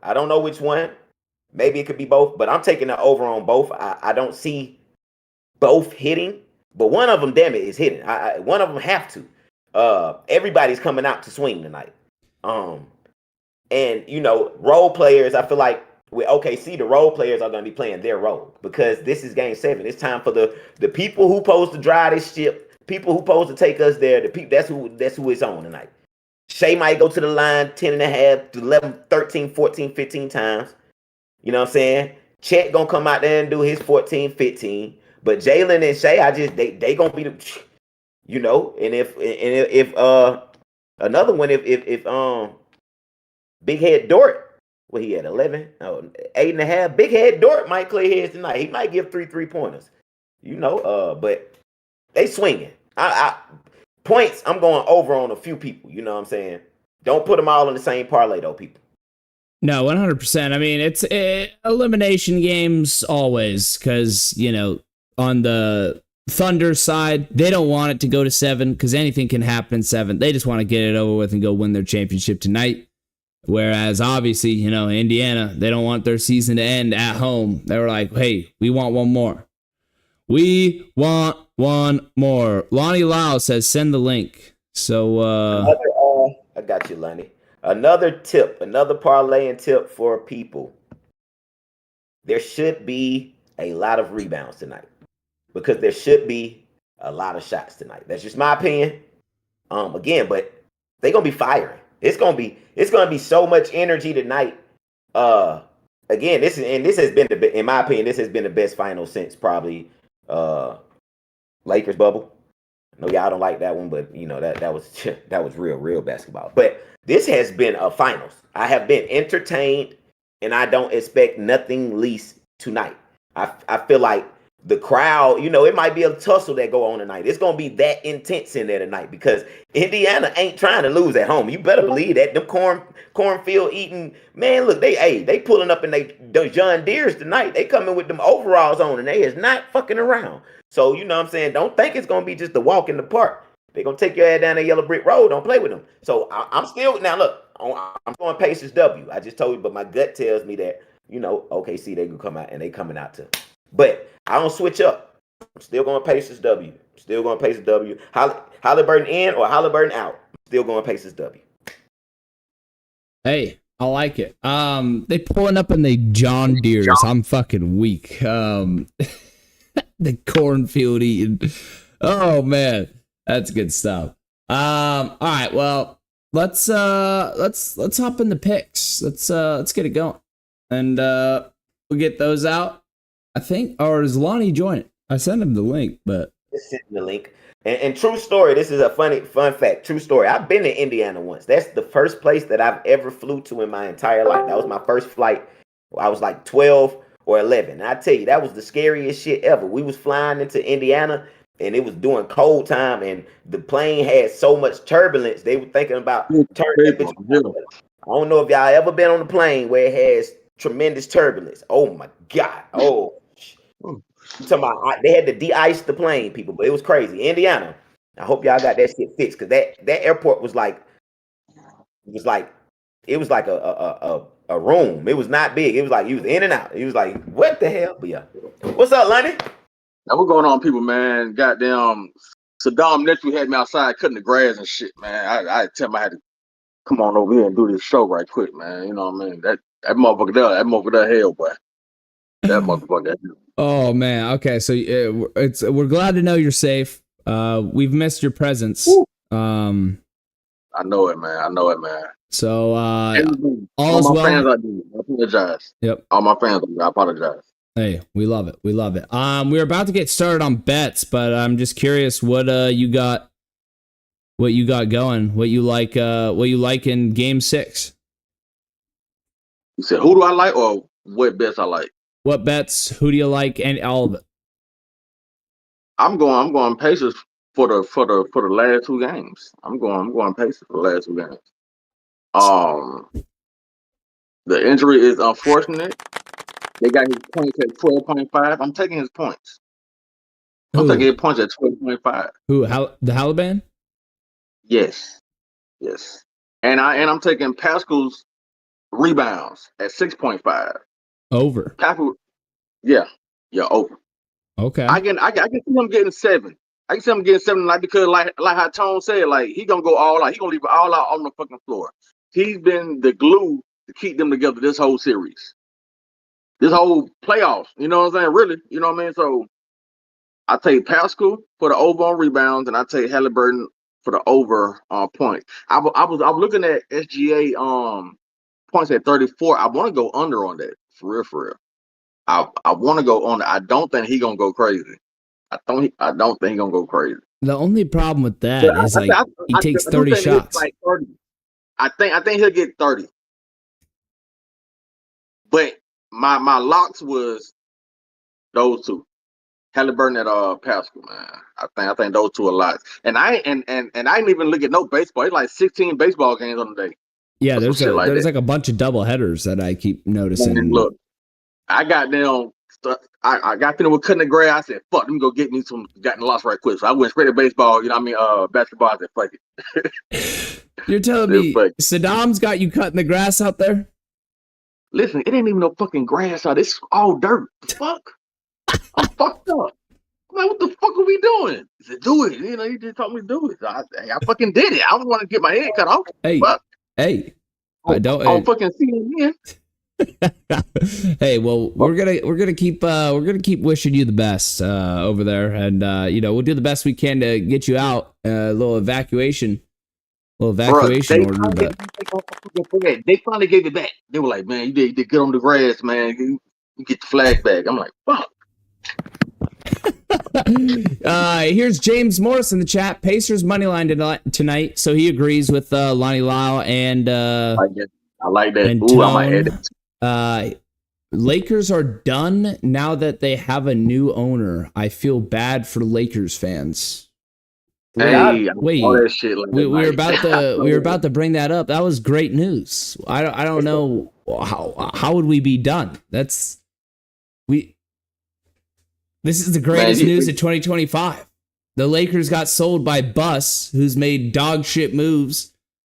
I don't know which one. Maybe it could be both, but I'm taking the over on both. I don't see both hitting, but one of them, damn it, is hitting. One of them have to. Everybody's coming out to swing tonight. And role players, I feel like with OKC, the role players are going to be playing their role because this is Game 7. It's time for the people who supposed to drive this ship, people who supposed to take us there. That's who it's on tonight. Shea might go to the line 10.5, 11, 13, 14, 15 times. You know what I'm saying? Chet gonna come out there and do his 14, 15. But Jalen and Shea, they gonna be the, and if another one, if Big Head Dort, what he had 11, 8.5. Big Head Dort might clear his tonight. He might give 3-pointers, but they swinging. Points, I'm going over on a few people. You know what I'm saying? Don't put them all in the same parlay though, people. No, 100%. I mean, it's elimination games always because, on the Thunder side, they don't want it to go to 7 because anything can happen in 7. They just want to get it over with and go win their championship tonight. Whereas, obviously, you know, Indiana, they don't want their season to end at home. They were like, hey, we want one more. We want one more. Lonnie Lyle says, send the link. So, I got you, Lonnie. Another tip, another parlaying tip for people. There should be a lot of rebounds tonight because there should be a lot of shots tonight. That's just my opinion. Again, but they're gonna be firing. It's gonna be so much energy tonight. Again, this has been in my opinion, this has been the best final since probably Lakers bubble. I know y'all don't like that one, but you know that was real basketball. But this has been a finals. I have been entertained, and I don't expect nothing least tonight. I feel like the crowd, you know, it might be a tussle that go on tonight. It's gonna be that intense in there tonight because Indiana ain't trying to lose at home. You better believe that. Them cornfield eating, man, look, they pulling up in those John Deere's tonight. They coming with them overalls on and they is not fucking around. So, you know what I'm saying? Don't think it's gonna be just a walk in the park. They're gonna take your head down that yellow brick road. Don't play with them. So I'm still, now look, I'm going Pacers W. I just told you, but my gut tells me that, you know, OKC, they can come out and they coming out too. But I don't switch up. I'm still going Pacers W. Still going Pacers W. Halliburton in or Halliburton out. Still going Pacers W. hey, I like it. They pulling up in the John Deere's. I'm fucking weak. The cornfield eating. Oh man, that's good stuff. All right, well, let's hop in the picks. Let's get it going, and we'll get those out. I think, or is Lonnie joining? I sent him the link, but just send the link. And true story, this is a fun fact. True story. I've been to Indiana once. That's the first place that I've ever flew to in my entire life. That was my first flight. I was like 12 or 11. And I tell you, that was the scariest shit ever. We was flying into Indiana, and it was during cold time, and the plane had so much turbulence. They were thinking about turning. I don't know if y'all ever been on a plane where it has tremendous turbulence. Oh my God. Oh. I'm talking about, they had to de-ice the plane, people, but it was crazy. Indiana, I hope y'all got that shit fixed because that airport was like a room. It was not big. It was like you was in and out. It was like, what the hell? But yeah, what's up, Lonnie? Now what's going on, people, man? Goddamn, Saddam nephew had me outside cutting the grass and shit, man. I tell him I had to come on over here and do this show right quick, man. You know what I mean? That motherfucker there, hell, boy. That motherfucker. Oh man, okay. So we're glad to know you're safe. We've missed your presence. I know it, man. So all my well. fans, I apologize. Yep. All my fans, I apologize. Hey, we love it. We're about to get started on bets, but I'm just curious what you got going. What you like in Game 6? You said who do I like or what bets I like? What bets? Who do you like? And all of it. I'm going Pacers for the last two games. I'm going Pacers for the last two games. The injury is unfortunate. They got his points at 12.5. I'm taking his points. I'm taking his points at 12.5. Who? The Halliburton? Yes. And I'm taking Pascal's rebounds at 6.5. Over. Yeah, over. Okay. I can see him getting 7. I can see him getting 7 tonight because like how Tone said, like he gonna go all out. He gonna leave it all out on the fucking floor. He's been the glue to keep them together this whole series. This whole playoffs. You know what I'm saying? Really. You know what I mean? So I take Pascal for the over on rebounds and I take Halliburton for the over on points. I was looking at SGA points at 34. I want to go under on that. For real. I want to go on. I don't think he's gonna go crazy. I don't think he's gonna go crazy. The only problem with that is he takes 30 shots. Like 30. I think he'll get 30. But my locks was those two, Halliburton and Pascal. Man, I think those two are locks. And I didn't even look at no baseball. It's like 16 baseball games on the day. Yeah, there's like a bunch of double headers that I keep noticing. And look, I got them So I got finished with cutting the grass. I said, "Fuck, let me go get me some got lost right quick." So I went straight to baseball. You know what I mean? Basketball. I said, "Fuck it." You're telling me Saddam's got you cutting the grass out there? Listen, it ain't even no fucking grass out. It's all dirt. Fuck. I'm fucked up. I'm like, what the fuck are we doing? He said, do it. You know, he just told me to do it. So I fucking did it. I don't want to get my head cut off. Hey, fuck. Hey. I don't. I'll fucking see him again. Hey, well, we're gonna keep wishing you the best over there, and we'll do the best we can to get you out. A little evacuation order. But They finally gave it back. They were like, "Man, you did good on the grass, man. You get the flag back." I'm like, "Fuck." Here's James Morris in the chat. Pacers money line tonight, so he agrees with Lonnie Lyle and I like that. Ooh, I might add it. Lakers are done now that they have a new owner. I feel bad for Lakers fans. Hey, wait, all that shit like we were about to bring that up. That was great news. I don't know how would we be done. This is the greatest news of 2025. The Lakers got sold by Buss, who's made dog shit moves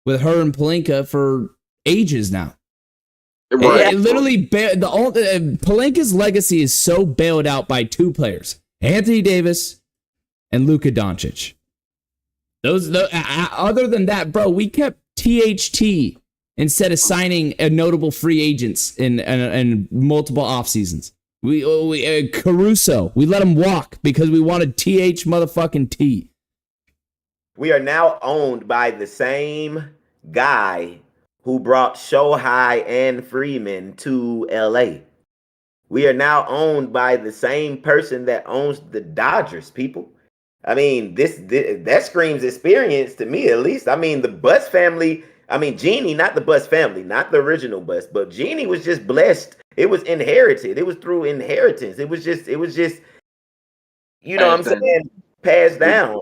with her and Pelinka for ages now. Right. It literally, Pelinka's legacy is so bailed out by two players, Anthony Davis and Luka Doncic. Other than that, bro, we kept THT instead of signing a notable free agents in multiple off seasons. We Caruso, we let him walk because we wanted TH motherfucking T. We are now owned by the same guy who brought Shohei and Freeman to LA. We are now owned by the same person that owns the Dodgers, people. I mean, that screams experience to me, at least. I mean, the Buss family, Jeannie, not the Buss family, not the original Buss, but Jeannie was just blessed. It was inherited. It was through inheritance. It was just, you know what I'm saying, passed down.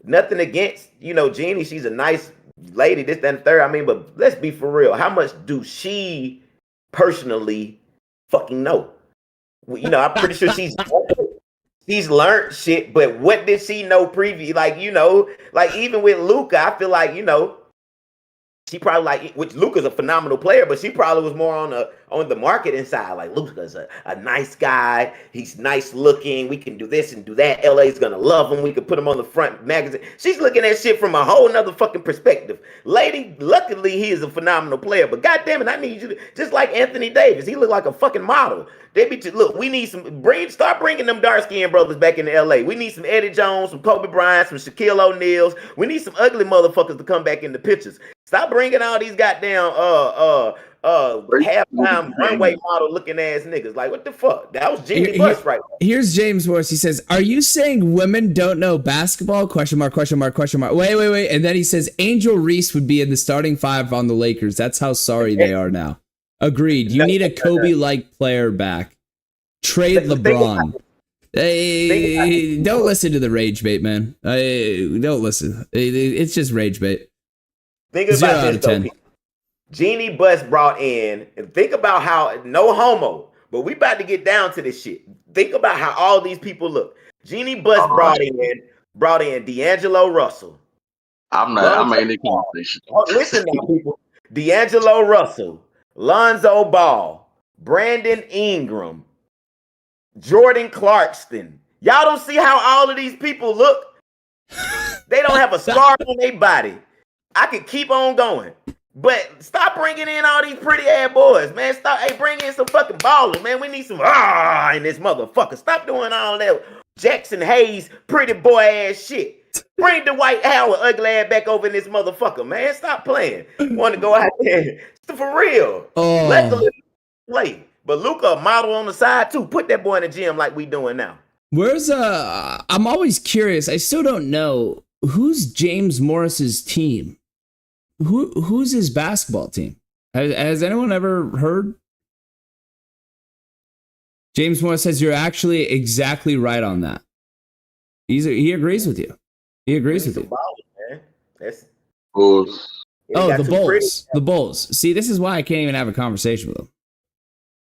Nothing against, Jeannie. She's a nice lady, this, that, and the third. I mean, but let's be for real. How much do she personally fucking know? I'm pretty sure she's learned shit, but what did she know previously? Like, even with Luka, I feel like, she probably which Luka's a phenomenal player, but she probably was more on the marketing side. Like, Luka's a nice guy. He's nice looking. We can do this and do that. LA's gonna love him. We can put him on the front magazine. She's looking at shit from a whole nother fucking perspective. Lady, luckily he is a phenomenal player, but goddamn it, I need you to, just like Anthony Davis. He looked like a fucking model. Look, we need start bringing them dark-skinned brothers back into LA. We need some Eddie Jones, some Kobe Bryant, some Shaquille O'Neals. We need some ugly motherfuckers to come back in the pictures. Stop bringing all these goddamn halftime runway model looking ass niggas. Like, what the fuck? That was Jimmy Buss right now. Here's James Morris. He says, "Are you saying women don't know basketball?" Question mark, question mark, question mark. Wait. And then he says, "Angel Reese would be in the starting five on the Lakers. That's how sorry they are now." Agreed. You need a Kobe-like player back. Trade LeBron. Hey, don't listen to the rage bait, man. Don't listen. It's just rage bait. Think about this, though. Jeannie Buss brought in, and think about how, no homo, but we about to get down to this shit. Think about how all these people look. Jeannie Buss brought in D'Angelo Russell. I'm in the conversation. Listen now, people. D'Angelo Russell, Lonzo Ball, Brandon Ingram, Jordan Clarkson. Y'all don't see how all of these people look? They don't have a scar on their body. I could keep on going. But stop bringing in all these pretty ass boys, man. Bring in some fucking ballers, man. We need some in this motherfucker. Stop doing all that Jackson Hayes pretty boy ass shit. Bring the Dwight Howard ugly ass back over in this motherfucker, man. Stop playing. Want to go out there for real. Let the play. But Luka, a model on the side too. Put that boy in the gym like we doing now. I'm always curious. I still don't know who's James Morris's team. Who's his basketball team? Has anyone ever heard? James Morris says you're actually exactly right on that. He agrees with you. He agrees with you. Ballers, man. The Bulls. The Bulls. See, this is why I can't even have a conversation with them.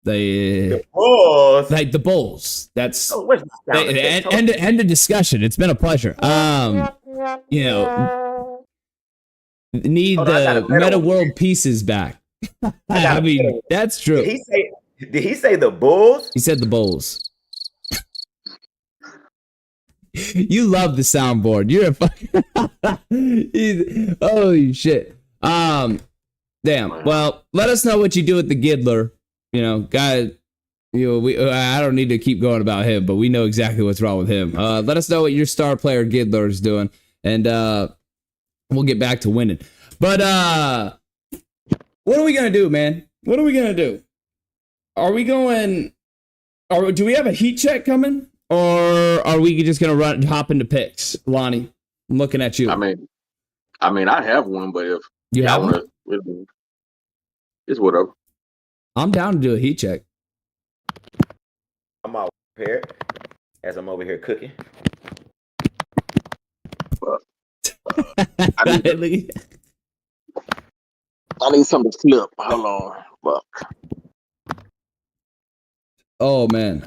The Bulls. like the Bulls. That's Where's my sound effect? end of discussion. It's been a pleasure. You know, need the meta world pieces back. I mean, that's true. Did he say the Bulls? He said the Bulls. You love the soundboard. You're a fucking holy shit. Damn. Well, let us know what you do with the Giddler. You know, guy. You know, I don't need to keep going about him, but we know exactly what's wrong with him. Let us know what your star player Giddler is doing, and we'll get back to winning. But what are we gonna do, man? What are we gonna do? Are we going? Or do we have a heat check coming? Or are we just gonna hop into picks, Lonnie? I'm looking at you. I mean, I have one, but if you have one, it's whatever. I'm down to do a heat check. I'm all prepared as I'm over here cooking. I need something to flip. Hold on. Fuck. Oh man.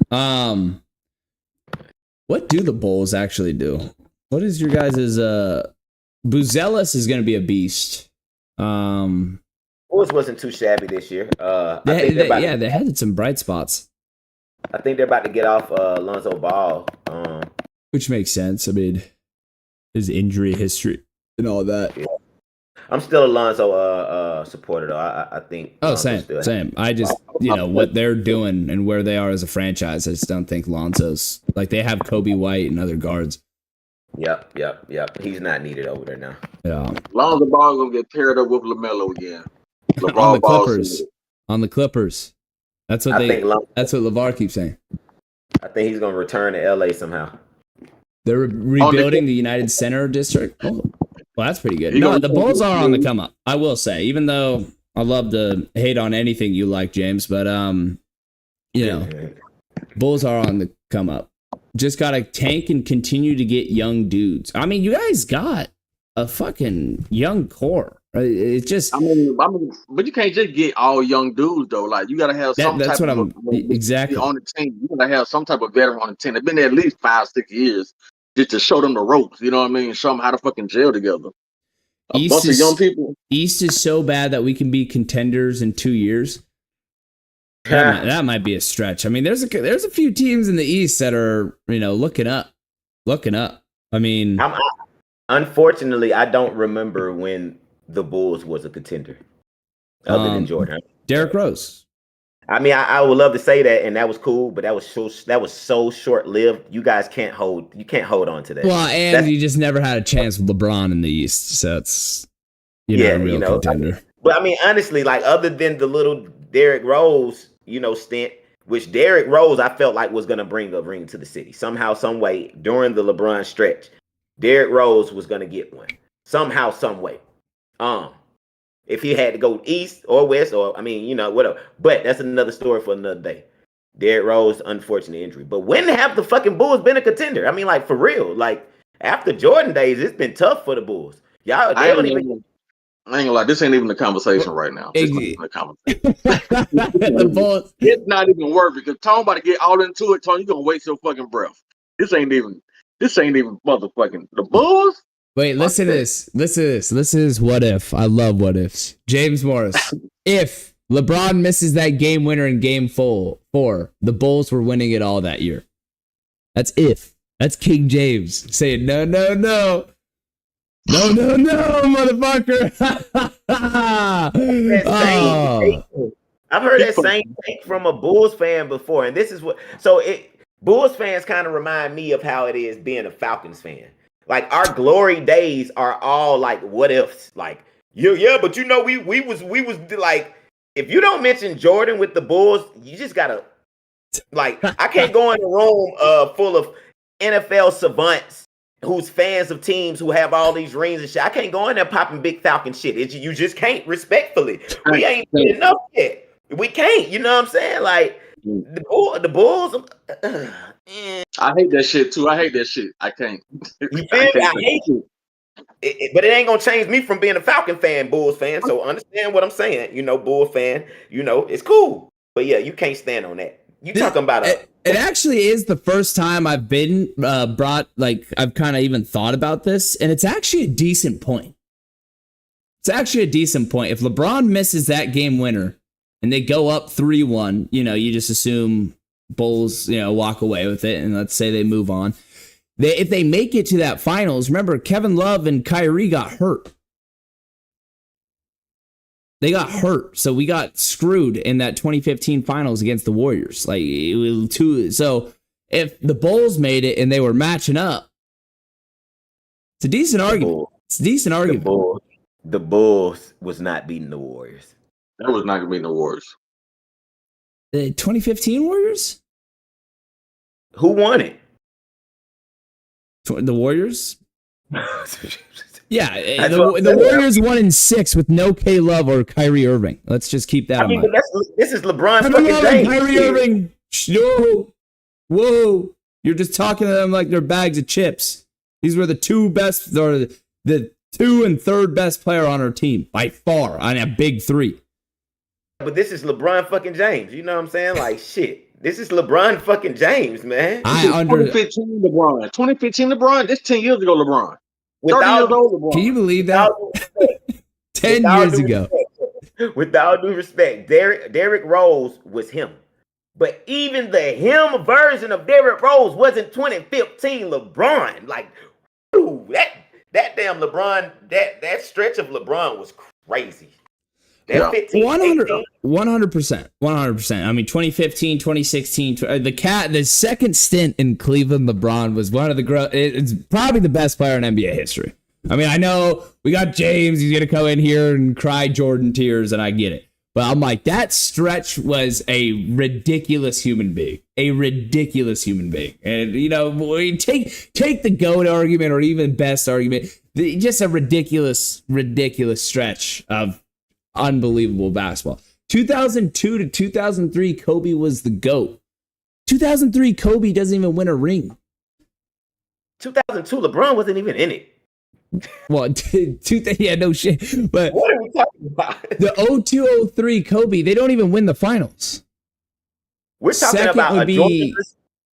What do the Bulls actually do? What is your guys' Buzelis is gonna be a beast. Bulls wasn't too shabby this year. They had some bright spots. I think they're about to get off Lonzo Ball. Which makes sense. I mean, his injury history and all that. Yeah. I'm still a Lonzo supporter though. I think. Oh, same. I just what they're doing and where they are as a franchise. I just don't think Lonzo's like they have Kobe White and other guards. Yep. He's not needed over there now. Yeah. Lonzo Ball gonna get paired up with LaMelo again. On the Clippers. That's what that's what LeVar keeps saying. I think he's gonna return to LA somehow. They're rebuilding the United Center district. Oh. Well, that's pretty good. No, the Bulls are on the come up. I will say, even though I love to hate on anything you like, James, but Bulls are on the come up. Just gotta tank and continue to get young dudes. I mean, you guys got a fucking young core. It's just. I mean, but you can't just get all young dudes though. Like you gotta have some. That's type what of, exactly on the team. You gotta have some type of veteran on the team. They've been there at least 5-6 years. Just to show them the ropes, you know what I mean? Show them how to fucking gel together. Bunch of young people. East is so bad that we can be contenders in 2 years. That might be a stretch. I mean, there's a few teams in the East that are looking up. I mean, unfortunately, I don't remember when the Bulls was a contender, other than Jordan. Derrick Rose. I mean, I would love to say that, and that was cool, but that was so short lived. You guys can't hold on to that. Well, and you just never had a chance with LeBron in the East, so it's not a real contender. But I mean, honestly, like other than the little Derrick Rose, stint, which Derrick Rose I felt like was gonna bring a ring to the city somehow, some way during the LeBron stretch. Derrick Rose was gonna get one somehow, some way. If he had to go east or west, or whatever. But that's another story for another day. Derrick Rose, unfortunate injury. But when have the fucking Bulls been a contender? I mean, like for real. Like after Jordan days, it's been tough for the Bulls. I ain't gonna lie, this ain't even the conversation right now. The conversation. The Bulls. It's not even worth it because Tone about to get all into it. Tone, you gonna waste your fucking breath. This ain't even motherfucking the Bulls. Wait, listen to this. This is what if. I love what ifs. James Morris. If LeBron misses that game winner in game 4, the Bulls were winning it all that year. That's if. That's King James saying no, motherfucker. I've heard that same thing from a Bulls fan before, and this is what. Bulls fans kind of remind me of how it is being a Falcons fan. Like our glory days are all like what ifs. Like but we was like, if you don't mention Jordan with the Bulls, you just gotta like I can't go in a room full of NFL savants who's fans of teams who have all these rings and shit. I can't go in there popping big Falcon shit. You just can't, respectfully. We ain't enough yet. We can't. You know what I'm saying? Like the Bulls. I hate that shit too. I hate that shit. I can't. You feel me? I hate it. But it ain't gonna change me from being a Falcon fan, Bulls fan. So understand what I'm saying. Bull fan. It's cool. But yeah, you can't stand on that. You talking about it actually is the first time I've been brought, like, I've kind of even thought about this, and it's actually a decent point. It's actually a decent point. If LeBron misses that game winner and they go up 3-1, you just assume Bulls, walk away with it, and let's say they move on. If they make it to that finals, remember, Kevin Love and Kyrie got hurt. They got hurt, so we got screwed in that 2015 finals against the Warriors. Like, it was so if the Bulls made it and they were matching up, it's a decent argument. It's a decent argument. The Bulls was not beating the Warriors. That was not going to be the Warriors. The 2015 Warriors? Who won it? The Warriors? Yeah, the Warriors won in 6 with no K Love or Kyrie Irving. Let's just keep that in mind. This is LeBron fucking James. Kyrie Irving. Whoa. You're just talking to them like they're bags of chips. These were the two best, or the 2 and 3rd best player on our team by far on a big 3. But this is LeBron fucking James. You know what I'm saying? Like, shit. This is LeBron fucking James, man. 2015 LeBron. 2015 LeBron. This 10 years ago LeBron. 30 years old LeBron. Can you believe that? 10 years ago. With all due respect, Derrick Rose was him. But even the him version of Derrick Rose wasn't 2015 LeBron. Like, ooh, that damn LeBron, that stretch of LeBron was crazy. That 100%. 100%. I mean, 2015, 2016, the second stint in Cleveland, LeBron was one of it's probably the best player in NBA history. I mean, I know we got James, he's going to come in here and cry Jordan tears, and I get it. But I'm like, that stretch was a ridiculous human being. And, take the GOAT argument or even best argument, just a ridiculous stretch of unbelievable basketball. 2002 to 2003, Kobe was the GOAT. 2003, Kobe doesn't even win a ring. 2002, LeBron wasn't even in it. Well, yeah, no shit. But what are we talking about? The 02-03 Kobe, they don't even win the finals. We're talking about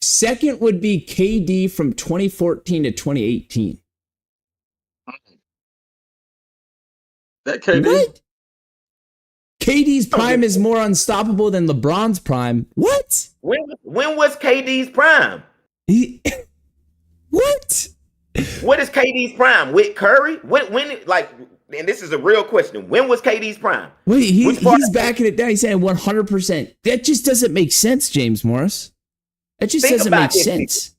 second would be KD from 2014 to 2018. That KD? What? KD's prime is more unstoppable than LeBron's prime. What? When was KD's prime? What? What is KD's prime? With Curry? And this is a real question. When was KD's prime? Wait, he's backing it down. He's saying 100%. That just doesn't make sense, James Morris. That just doesn't make sense.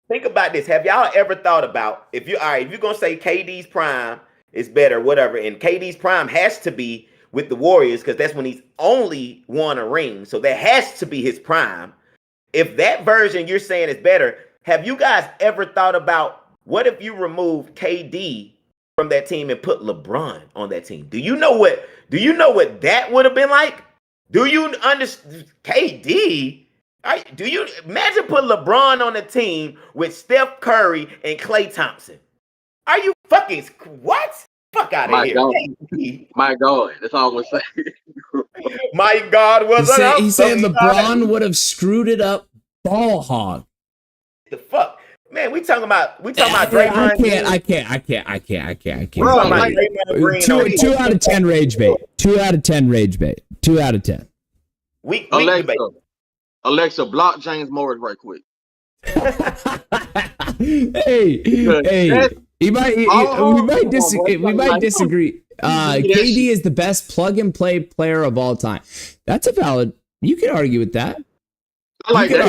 Think about this. Have y'all ever thought about if you're gonna say KD's prime is better, whatever, and KD's prime has to be with the Warriors because that's when he's only won a ring. So that has to be his prime. If that version you're saying is better, have you guys ever thought about what if you remove KD from that team and put LeBron on that team? Do you know what that would have been like? Do you understand KD? Do you imagine put LeBron on a team with Steph Curry and Klay Thompson? Are you fucking what? Fuck out of here. My God. That's all I'm going to say. My God was He's saying LeBron would have screwed it up ball hog. The fuck? Man, we talking about Draymond. I can't. Bro, 2 out of 10 rage bait. 2 out of 10 rage bait. 2 out of 10. We Alexa, block James Morris right quick. Hey. We might disagree. KD is the best plug and play player of all time. That's a valid. You can argue with that. I don't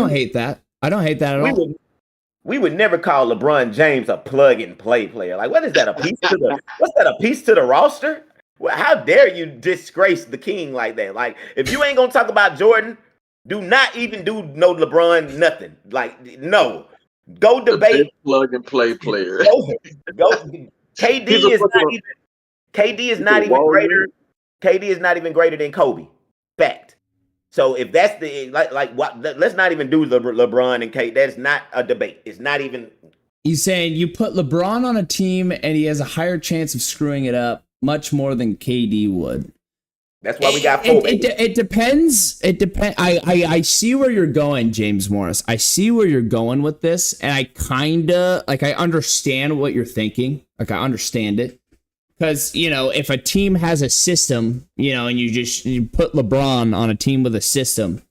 hate that. I don't hate that at all. We would never call LeBron James a plug and play player. Like, what is that? What's that? A piece to the roster? Well, how dare you disgrace the king like that? Like, if you ain't gonna talk about Jordan, do not even do no LeBron nothing. Like, no. Go debate plug and play player. Go. KD is not even greater. KD is not even greater than Kobe. Fact. So if that's the what, let's not even do LeBron and KD. That's not a debate. It's not even. He's saying you put LeBron on a team and he has a higher chance of screwing it up, much more than KD would. That's why we got 4. It depends. It depends. I see where you're going, James Morris. I see where you're going with this, and I kind of I understand what you're thinking. Like I understand it, because if a team has a system, and you put LeBron on a team with a system,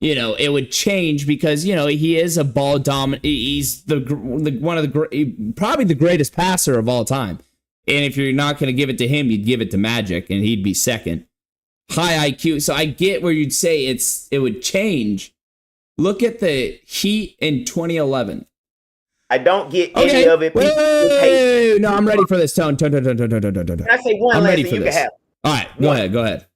it would change because he is a ball dominant. He's one of the probably the greatest passer of all time. And if you're not going to give it to him, you'd give it to Magic, and he'd be second. High IQ. So I get where you'd say it would change. Look at the Heat in 2011. I don't get any of it. Wait, no, I'm ready for this. Tone. Can I say one I'm last ready thing for you this. can have? All right, go ahead.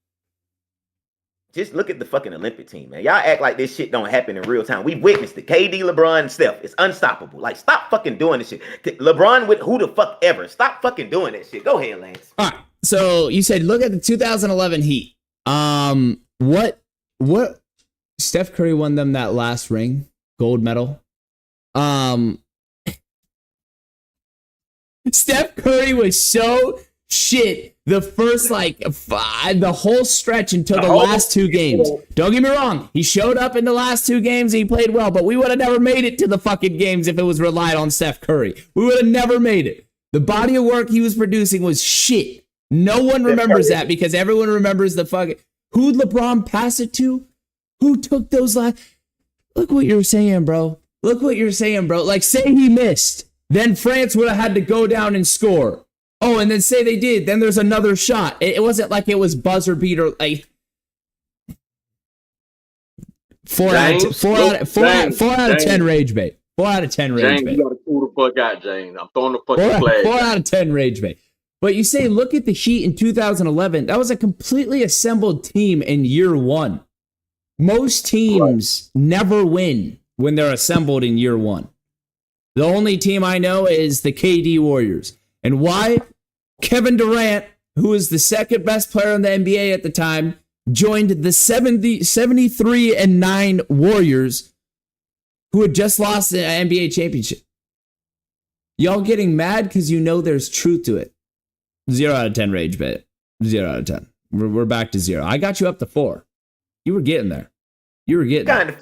Just look at the fucking Olympic team, man. Y'all act like this shit don't happen in real time. We witnessed it. KD, LeBron, Steph. It's unstoppable. Like, stop fucking doing this shit. LeBron with who the fuck ever. Stop fucking doing that shit. Go ahead, Lance. All right. So you said look at the 2011 Heat. What Steph Curry won them that last ring, gold medal. Steph Curry was so shit the first the whole stretch until the last 2 games. Don't get me wrong, he showed up in the last 2 games and he played well, but we would have never made it to the fucking games if it was relied on Steph Curry. We would have never made it. The body of work he was producing was shit. No one remembers that because everyone remembers the fucking who'd LeBron pass it to? Who took those last? Look what you're saying, bro. Like, say he missed, then France would have had to go down and score. Oh, and then say they did, then there's another shot. It wasn't like it was buzzer beater. Like 4 out of 10 rage bait. 4 out of 10 rage James, bait. you gotta cool the fuck out, James. I'm throwing the fucking flag. 4 out of 10 rage bait. But you say, look at the Heat in 2011. That was a completely assembled team in year 1. Most teams never win when they're assembled in year 1. The only team I know is the KD Warriors. And why? Kevin Durant, who was the second best player in the NBA at the time, joined the 73-9 Warriors, who had just lost the NBA championship. Y'all getting mad because there's truth to it. 0 out of 10 rage bait. 0 out of 10. We're back to 0. I got you up to 4. You were getting there. I kind of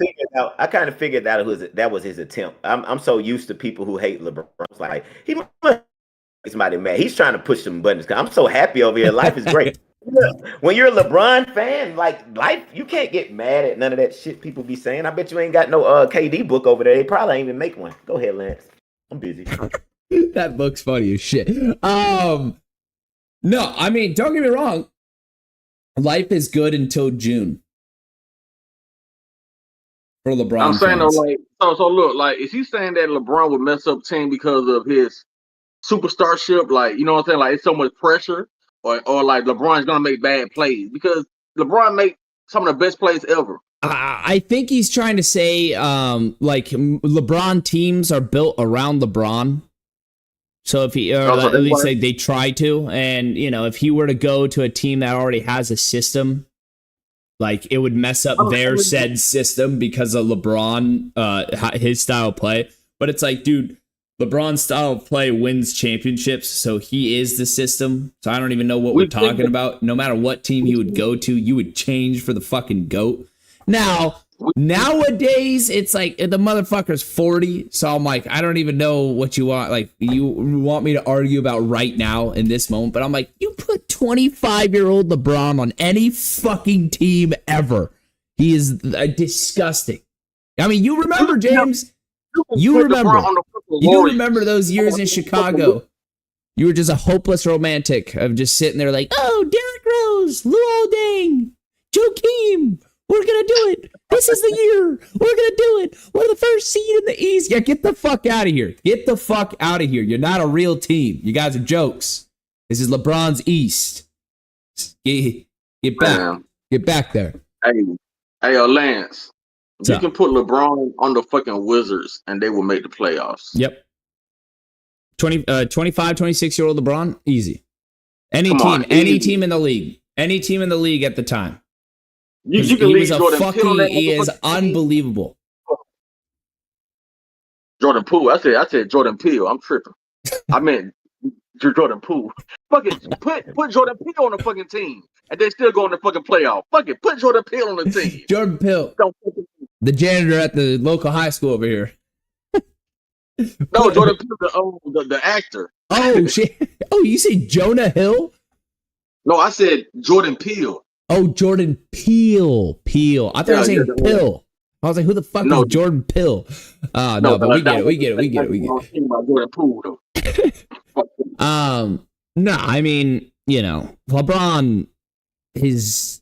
figured out that was his attempt. I'm so used to people who hate LeBron. It's like he must be somebody mad. He's trying to push some buttons. I'm so happy over here. Life is great. When you're a LeBron fan, like life, you can't get mad at none of that shit people be saying. I bet you ain't got no KD book over there. They probably ain't even make one. Go ahead, Lance. I'm busy. That book's funny as shit. No, I mean, don't get me wrong. Life is good until June. For LeBron. I'm saying though, like, so look, like, is he saying that LeBron would mess up team because of his superstarship? Like, you know what I'm saying? Like, it's so much pressure, or like LeBron's gonna make bad plays because LeBron made some of the best plays ever. I think he's trying to say, like, LeBron teams are built around LeBron. So if he, or at least they try to, and if he were to go to a team that already has a system, like it would mess up their said system because of LeBron, his style of play. But it's like, dude, LeBron's style of play wins championships, so he is the system. So I don't even know what we're talking about. No matter what team he would go to, you would change for the fucking GOAT. Now, nowadays, it's like the motherfucker's 40, so I'm like, I don't even know what you want. Like, you want me to argue about right now in this moment, but I'm like, you put 25-year-old LeBron on any fucking team ever. He is disgusting. I mean, you remember, James? You remember those years in Chicago. You were just a hopeless romantic of just sitting there like, oh, Derrick Rose, Luol Deng, Joakim. We're going to do it. This is the year. We're going to do it. We're the first seed in the East. Yeah, get the fuck out of here. Get the fuck out of here. You're not a real team. You guys are jokes. This is LeBron's East. Get back. Get back there. Hey, Lance. You can put LeBron on the fucking Wizards and they will make the playoffs. Yep. 25, 26-year-old LeBron, easy. Any team in the league. Any team in the league at the time. You can leave Jordan Peele. He is unbelievable. Jordan Poole. I said Jordan Peele. I'm tripping. I meant Jordan Poole. Fucking put Jordan Peele on the fucking team. and they still go in the fucking playoff. Fuck it, put Jordan Peele on the team. Jordan Peele, the janitor at the local high school over here. No, Jordan Peele, the actor. Oh shit! Oh, you say Jonah Hill? No, I said Jordan Peele. Oh, Jordan Peele. I thought you were saying Pill. I was like, who the fuck is Jordan Peele? No, but we get it. Jordan Peele, though. No, I mean, LeBron is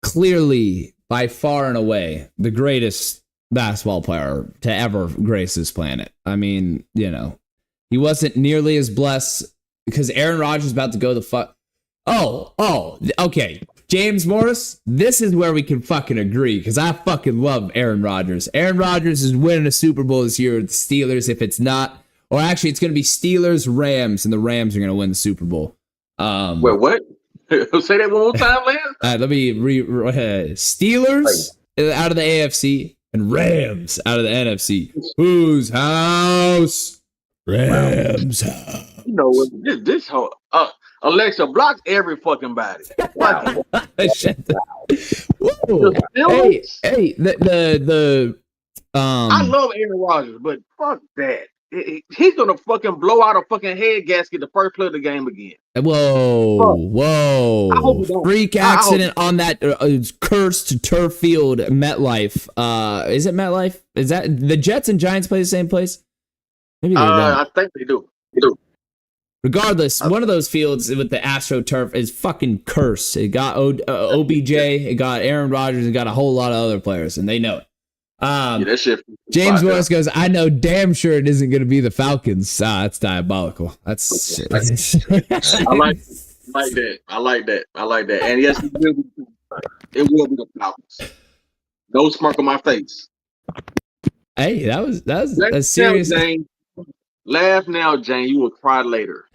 clearly by far and away the greatest basketball player to ever grace this planet. I mean, he wasn't nearly as blessed because Aaron Rodgers is about to go the fuck. Oh, okay. James Morris, this is where we can fucking agree because I fucking love Aaron Rodgers. Aaron Rodgers is winning a Super Bowl this year with the Steelers. If it's not, or actually, it's going to be Steelers, Rams, and the Rams are going to win the Super Bowl. Wait, what? Say that one more time, man. Let me Steelers out of the AFC and Rams out of the NFC. Whose house? Rams house. This whole Alexa blocks every fucking body. Wow. Hey, I love Aaron Rodgers, but fuck that. He's gonna fucking blow out a fucking head gasket the first play of the game again. Whoa! I hope he don't. Freak accident on that cursed turf field, MetLife. Is it MetLife? Is that the Jets and Giants play the same place? Maybe they don't. I think they do. Regardless, one of those fields with the AstroTurf is fucking cursed. It got OBJ, it got Aaron Rodgers, it got a whole lot of other players, and they know it. That shit. James Morris goes, I know damn sure it isn't going to be the Falcons. That's diabolical. That's shit. I like that. I like that. And yes, it will be the Falcons. No smirk on my face. Hey, that was a serious. Jane, laugh now, Jane. You will cry later.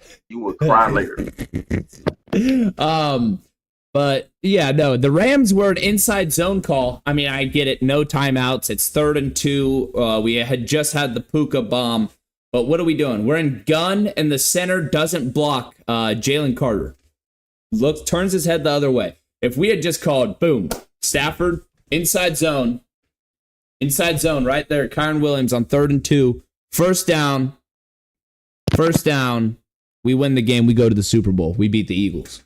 But yeah, no, the Rams were an inside zone call. I mean, I get it. No timeouts. It's 3rd and 2. We had just had the Puka bomb. But what are we doing? We're in gun, and the center doesn't block Jalen Carter. Turns his head the other way. If we had just called, boom, Stafford, inside zone right there, Kyron Williams on 3rd and 2, first down, we win the game, we go to the Super Bowl. We beat the Eagles.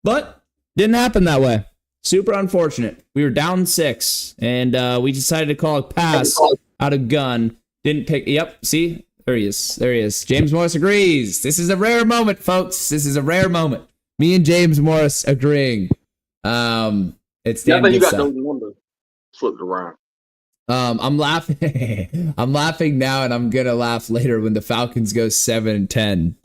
But didn't happen that way. Super unfortunate. We were down 6, and we decided to call a pass out of gun. Didn't pick. Yep, see? There he is. James Morris agrees. This is a rare moment, folks. This is a rare moment. Me and James Morris agreeing. It's damn good stuff. Those numbers flipped around. I'm laughing. I'm laughing now, and I'm gonna laugh later when the Falcons go 7-10.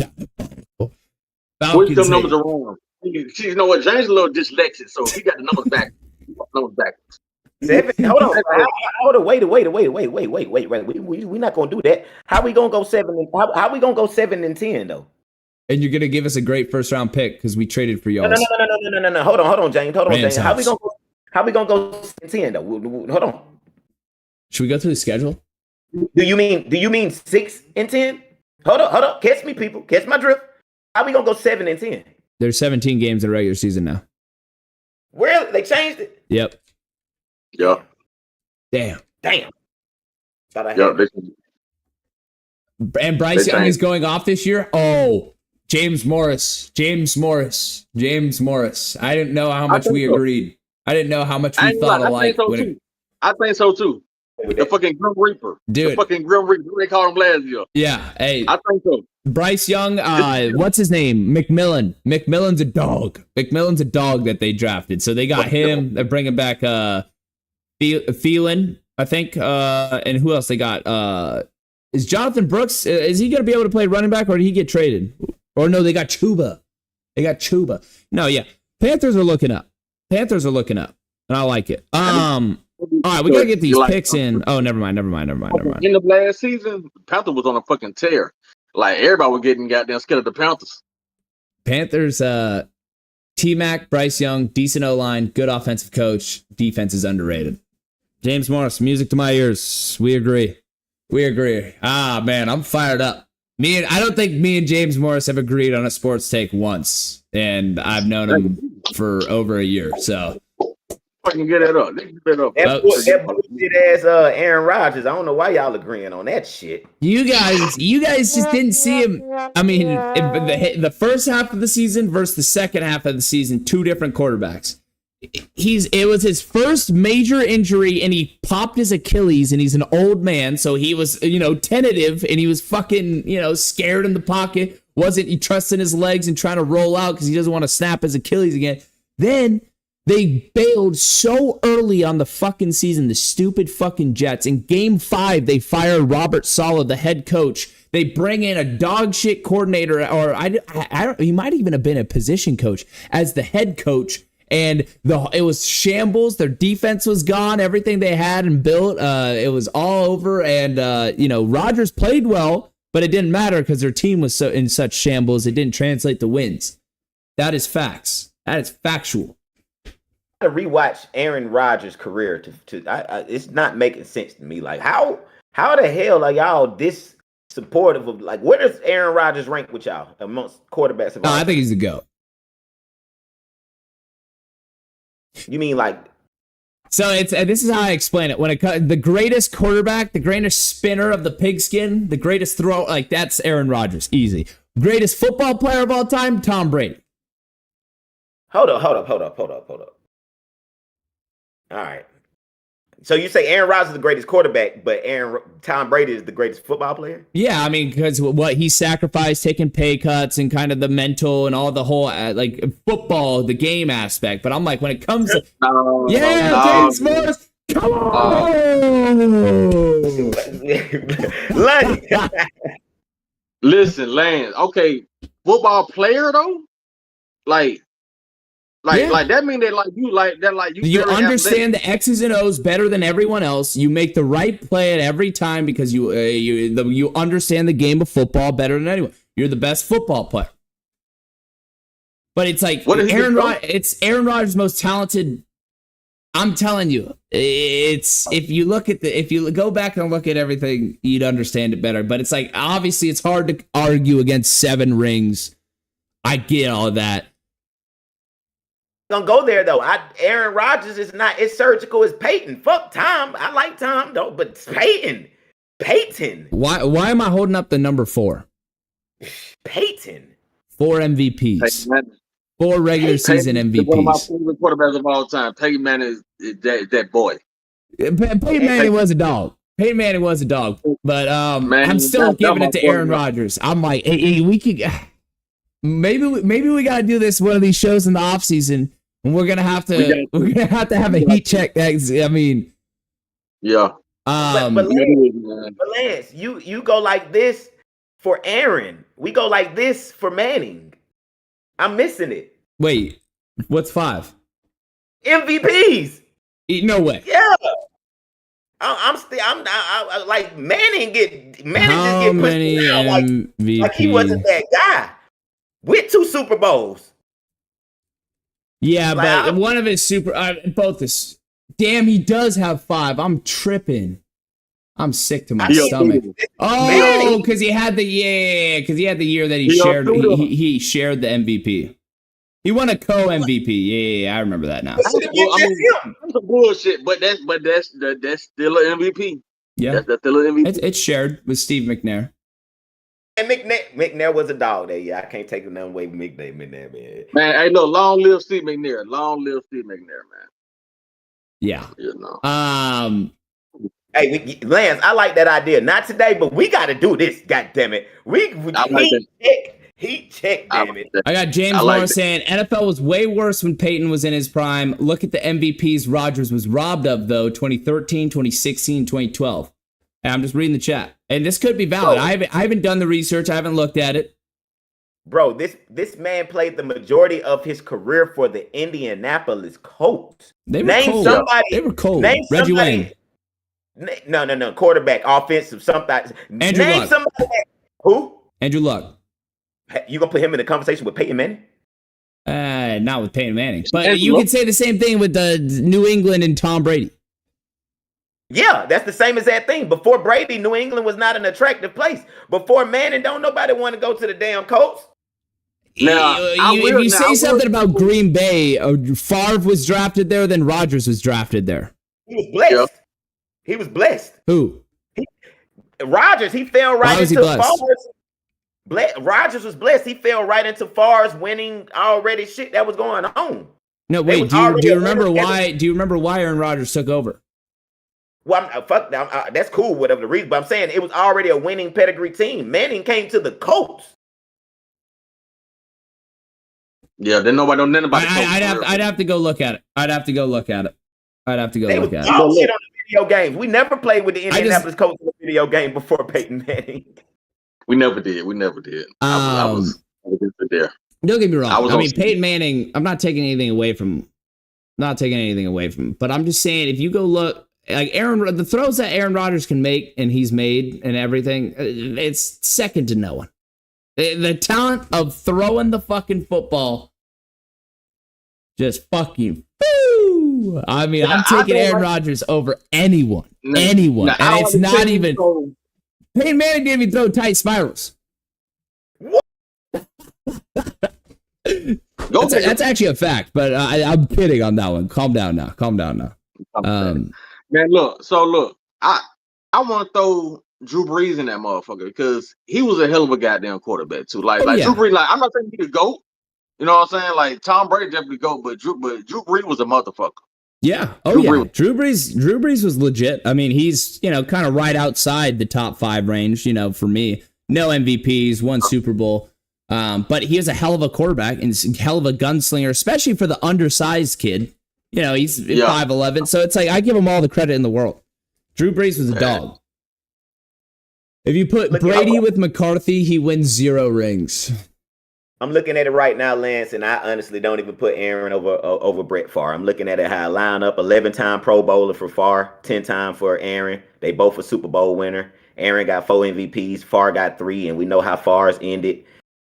Which them numbers are wrong? You know what? James is a little dyslexic, so he got the numbers back. Hold on. Wait. We're not gonna do that. How we gonna go 7? How we gonna go 7-10 though? And you're gonna give us a great first round pick because we traded for y'all. No. Hold on, James. James. How we gonna go 7-10 though? Hold on. Should we go through the schedule? Do you mean 6 and 10? Hold up. Catch me, people. Catch my drift. How we gonna go 7 and 10? There's 17 games in the regular season now. Where they changed it? Yep. Yeah. Damn. Thought I had And Bryce Young is going off this year? Oh, James Morris. I didn't know how much we agreed. I didn't know how much we thought alike. I think so too. The fucking Grim Reaper. Dude. The fucking Grim Reaper. They called him last year. Yeah. Hey. I think so. Bryce Young, what's his name? McMillan. McMillan's a dog. That they drafted. So they got him. They're bringing back Thielen, I think. And who else they got? Is Jonathan Brooks, is he going to be able to play running back, or did he get traded? Or no, they got Chuba. No, yeah. Panthers are looking up. And I like it. All right, we got to get these picks in. Oh, never mind. In the last season, Panther was on a fucking tear. Like, everybody was getting goddamn scared of the Panthers. Panthers, T-Mac, Bryce Young, decent O-line, good offensive coach. Defense is underrated. James Morris, music to my ears. We agree. Ah, man, I'm fired up. I don't think me and James Morris have agreed on a sports take once. And I've known him for over a year. So Fucking get it up. Get it up. That bullshit ass Aaron Rodgers. I don't know why y'all agreeing on that shit. you guys just didn't see him. I mean, the first half of the season versus the second half of the season, two different quarterbacks. It was his first major injury, and he popped his Achilles, and he's an old man, so he was, tentative, and he was fucking, scared in the pocket. Wasn't he trusting his legs and trying to roll out because he doesn't want to snap his Achilles again? Then they bailed so early on the fucking season, the stupid fucking Jets. In game 5, they fired Robert Saleh, the head coach. They bring in a dog shit coordinator, or he might even have been a position coach as the head coach. And it was shambles. Their defense was gone. Everything they had and built, it was all over. And Rodgers played well, but it didn't matter because their team was so in such shambles. It didn't translate to wins. That is facts. That is factual. To rewatch Aaron Rodgers' career, it's not making sense to me. Like how the hell are y'all this supportive of? Like, where does Aaron Rodgers rank with y'all amongst quarterbacks? No, I think he's the GOAT. You mean like? So this is how I explain it. When it comes, the greatest quarterback, the greatest spinner of the pigskin, the greatest throw, like that's Aaron Rodgers, easy. Greatest football player of all time, Tom Brady. Hold up. All right. So you say Aaron Rodgers is the greatest quarterback, but Tom Brady is the greatest football player? Yeah, I mean, because what he sacrificed, taking pay cuts and kind of the mental and all the whole, like, football, the game aspect. But I'm like, when it comes to... James Morris, come on! Listen, Lance, okay, football player, though? Like that mean you understand the X's and O's better than everyone else. You make the right play at every time because you understand the game of football better than anyone. You're the best football player. But it's like it's Aaron Rodgers' most talented. I'm telling you, it's if you go back and look at everything, you'd understand it better. But it's like obviously it's hard to argue against 7 rings. I get all of that. Gonna go there though. Aaron Rodgers is not as surgical as Peyton. Fuck Tom. I like Tom though, but Peyton. Why am I holding up the number 4? Peyton. 4 MVPs. 4 regular season MVPs. One of my favorite quarterbacks of all time. Peyton Manning is that boy. Peyton Manning was a dog. But I'm still giving it to Aaron Rodgers. I'm like, hey, we could. Maybe we gotta do this one of these shows in the off season, and we're gonna have to have a heat check. I mean, yeah. But Lance, you go like this for Aaron. We go like this for Manning. I'm missing it. Wait, what's 5? MVPs. No way. Yeah. I'm like Manning just get pushed down like he wasn't that guy. With 2 Super Bowls. Yeah, like, but one of his both is. Damn, he does have 5. I'm tripping. I'm sick to my stomach. Oh, because he had the year that he shared. He shared the MVP. He won a co-MVP. Yeah, I remember that now. That's some bullshit, but that's still an MVP. Yeah, that's still an MVP. It's shared with Steve McNair. And McNair was a dog there. Yeah, I can't take none away from McNair, man. Man, hey, no, long live Steve McNair. Long live Steve McNair, man. Yeah. Hey, Lance, I like that idea. Not today, but we got to do this. God damn it. Heat check, damn it. I got James Morris saying NFL was way worse when Peyton was in his prime. Look at the MVPs Rodgers was robbed of, though, 2013, 2016, 2012. And I'm just reading the chat. And this could be valid. I haven't done the research. I haven't looked at it. Bro, this man played the majority of his career for the Indianapolis Colts. They were cold. Reggie Wayne. No. Quarterback, offensive, something. Andrew Luck. Somebody. Who? Andrew Luck. You gonna put him in the conversation with Peyton Manning? Not with Peyton Manning. But you could say the same thing with the New England and Tom Brady. Yeah, that's the same as that thing. Before Brady, New England was not an attractive place. Before Manning, don't nobody want to go to the damn Colts. Now, if you say something about Green Bay, Favre was drafted there, then Rodgers was drafted there. He was blessed. Yep. He was blessed. Who? Rodgers, he fell right into blessed? Rodgers was blessed. He fell right into Favre's winning already shit that was going on. No, wait. Do you remember why? Do you remember why Aaron Rodgers took over? Well, that's cool, whatever the reason. But I'm saying it was already a winning pedigree team. Manning came to the Colts. Yeah, then nobody know nothing about it. I'd have to go look at it. I'd have to go look at it. They was shit on the video games. We never played with the Indianapolis Colts in the video game before Peyton Manning. We never did. I was there. Don't get me wrong. I mean, Peyton Manning. I'm not taking anything away from. But I'm just saying, if you go look, like the throws that Aaron Rodgers can make and he's made and everything, it's second to no one. The talent of throwing the fucking football, just fucking. Woo! I mean, I'm taking Aaron Rodgers over anyone, and it's not even. Peyton Manning didn't even throw tight spirals. That's actually a fact, but I'm kidding on that one. Calm down now. Man, look. I want to throw Drew Brees in that motherfucker because he was a hell of a goddamn quarterback too. Like Drew Brees. Like, I'm not saying he the GOAT. You know what I'm saying? Like Tom Brady definitely GOAT, but Drew Brees was a motherfucker. Yeah. Drew Brees was legit. I mean, he's, kind of right outside the top 5 range, for me. No MVPs, won Super Bowl. But he was a hell of a quarterback and a hell of a gunslinger, especially for the undersized kid. He's 5'11", so it's like I give him all the credit in the world. Drew Brees was a dog. If you put Brady with McCarthy, he wins 0 rings. I'm looking at it right now, Lance, and I honestly don't even put Aaron over Brett Favre. I'm looking at it how I line up. 11-time Pro Bowler for Favre, 10-time for Aaron. They both a Super Bowl winner. Aaron got 4 MVPs. Favre got 3, and we know how Favre's ended.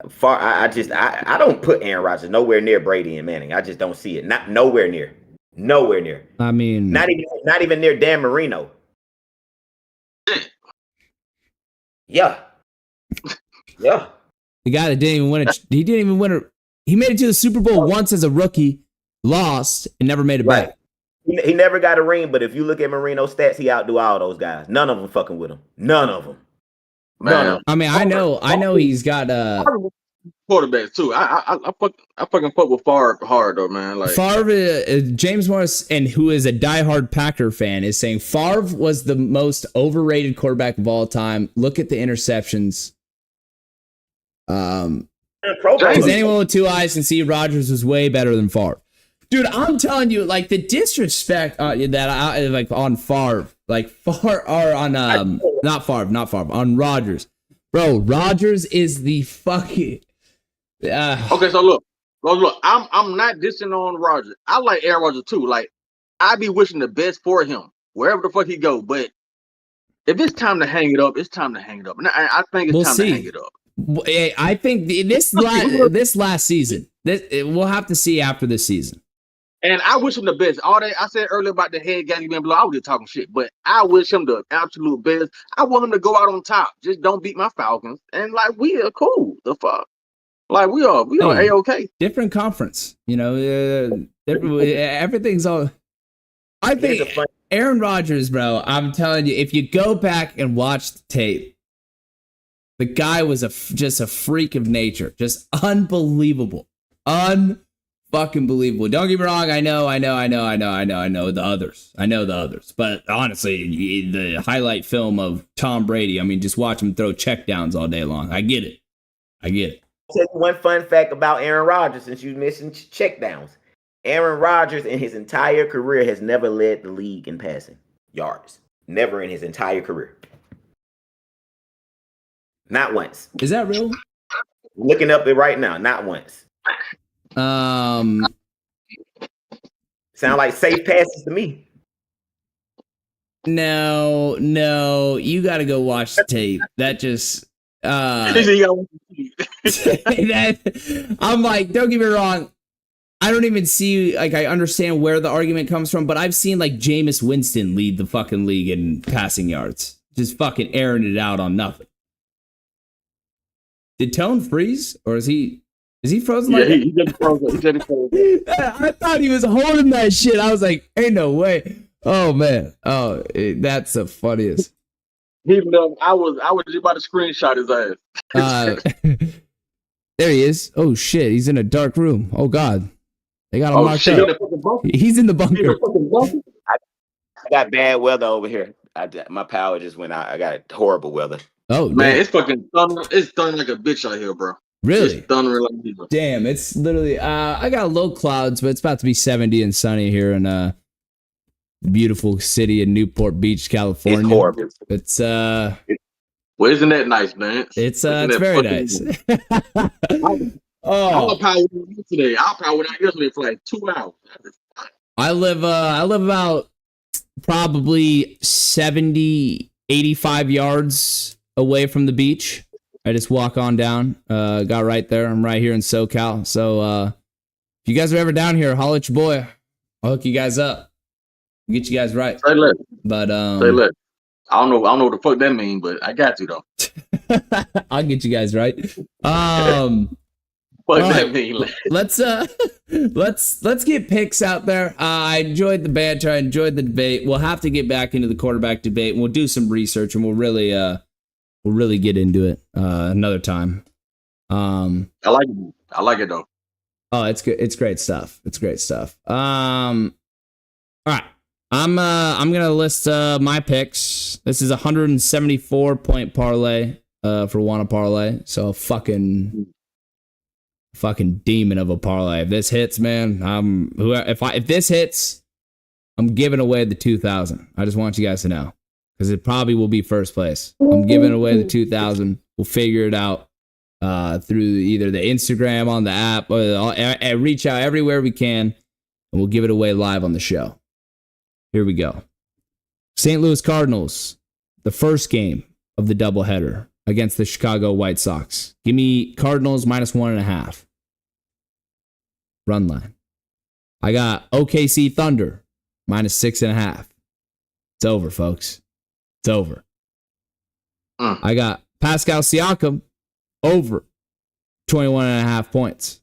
Favre, I don't put Aaron Rodgers nowhere near Brady and Manning. I just don't see it. Not nowhere near. Nowhere near. I mean, not even near Dan Marino. Yeah. Yeah. The guy that didn't even win it. He didn't even win it. He made it to the Super Bowl once as a rookie, lost, and never made it back. He never got a ring, but if you look at Marino's stats, he outdo all those guys. None of them fucking with him. None of them. Man. I mean, I know he's got quarterbacks too. I fucking fuck with Favre hard though, man. Like Favre, James Morris, and who is a diehard Packer fan, is saying Favre was the most overrated quarterback of all time. Look at the interceptions. Because anyone with 2 eyes can see Rodgers was way better than Favre. Dude, I'm telling you, like the disrespect that on Favre, like Favre or on not Favre, on Rodgers, bro. Rodgers is the fucking. Okay, so look, I'm not dissing on Rodgers. I like Aaron Rodgers too. Like I be wishing the best for him wherever the fuck he go. But if it's time to hang it up, it's time to hang it up. And I think it's time to hang it up. I think this last season, we'll have to see after this season. And I wish him the best. All that I said earlier about the head gang being blown, I was just talking shit. But I wish him the absolute best. I want him to go out on top. Just don't beat my Falcons. And like we are cool. The fuck, like we are A-okay. Different conference, everything's all. I think Aaron Rodgers, bro. I'm telling you, if you go back and watch the tape. The guy was just a freak of nature, just unbelievable, unfucking believable. Don't get me wrong. I know the others. But honestly, the highlight film of Tom Brady. I mean, just watch him throw checkdowns all day long. I get it. I'll tell you one fun fact about Aaron Rodgers, since you mentioned checkdowns. Aaron Rodgers in his entire career has never led the league in passing yards. Never in his entire career. Not once. Is that real? Looking up it right now. Not once. Sound like safe passes to me. No, you got to go watch the tape. That just. I'm like, don't get me wrong. I don't even see, like, I understand where the argument comes from, but I've seen, like, Jameis Winston lead the fucking league in passing yards. Just fucking airing it out on nothing. Did Tone freeze? Or is he Is he frozen? Yeah, like that? he just frozen. He said he frozen. I thought he was holding that shit. I was like, ain't no way. Oh man. Oh, that's the funniest. He left. I was just about to screenshot his ass. There he is. Oh shit, he's in a dark room. Oh god, they got him locked shit, up. He's in the bunker. I got bad weather over here. My power just went out. I got horrible weather. Oh man, damn. it's fucking thundering. It's thundering like a bitch out here, bro. Really? It's thundering like a bitch. Damn, it's literally. I got low clouds, but it's about to be 70 and sunny here in beautiful city in Newport Beach, California. It's horrible. It's Well, isn't that nice, man? it's very nice. I'll power went out today. I'll power went out yesterday for like 2 hours. I live about probably 70, 85 yards away from the beach. I just walk on down. Got right there. I'm right here in SoCal. So if you guys are ever down here, holla at your boy. I'll hook you guys up. Get you guys right. Say less. But Say less. I don't know what the fuck that mean, but I got you though. I'll get you guys right. What All that right. mean? let's get picks out there. I enjoyed the banter. I enjoyed the debate. We'll have to get back into the quarterback debate. And we'll do some research, and we'll really get into it another time. I like it. I like it though. Oh, it's good. It's great stuff. It's great stuff. All right. I'm gonna list my picks. This is a 174-point parlay for Wanna Parlay. So fucking demon of a parlay. If this hits, man, if this hits, I'm giving away the 2,000. I just want you guys to know, because it probably will be first place. I'm giving away the 2,000. We'll figure it out through either the Instagram on the app, or reach out everywhere we can, and we'll give it away live on the show. Here we go. St. Louis Cardinals, the first game of the doubleheader against the Chicago White Sox. Give me Cardinals -1.5. Run line. I got OKC Thunder -6.5. It's over, folks. It's over. I got Pascal Siakam over 21.5 points.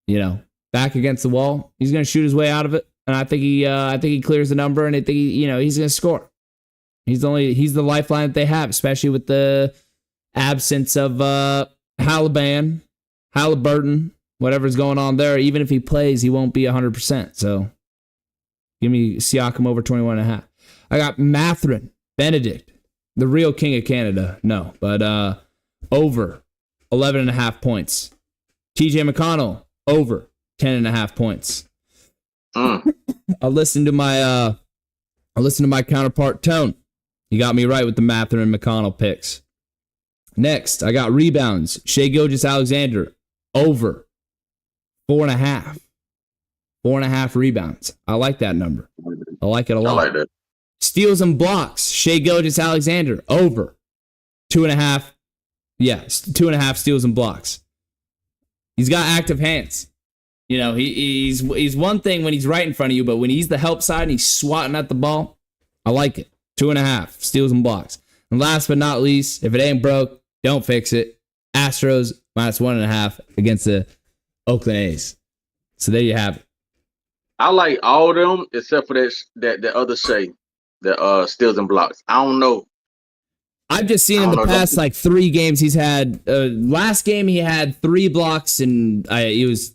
You know, back against the wall. He's going to shoot his way out of it. And I think he clears the number, and I think he's going to score. He's the lifeline that they have, especially with the absence of Halliburton, whatever's going on there. Even if he plays, he won't be 100%. So give me Siakam over 21.5. I got Mathurin Benedict, the real king of Canada. No, but over 11.5 points. TJ McConnell over 10.5 points. I listened to my counterpart Tone. He got me right with the Mathurin and McConnell picks. Next, I got rebounds. Shai Gilgeous-Alexander over 4.5. 4.5 rebounds. I like that number. I like it a lot. I like that. Steals and blocks. Shai Gilgeous-Alexander over 2.5. Yeah, 2.5 steals and blocks. He's got active hands. You know, he's one thing when he's right in front of you, but when he's the help side and he's swatting at the ball, I like it. 2.5 steals and blocks. And last but not least, if it ain't broke, don't fix it. Astros -1.5 against the Oakland A's. So there you have it. I like all of them except for that other Shea, the steals and blocks. I don't know. I've just seen in the past like 3 games he's had. Last game he had 3 blocks and it was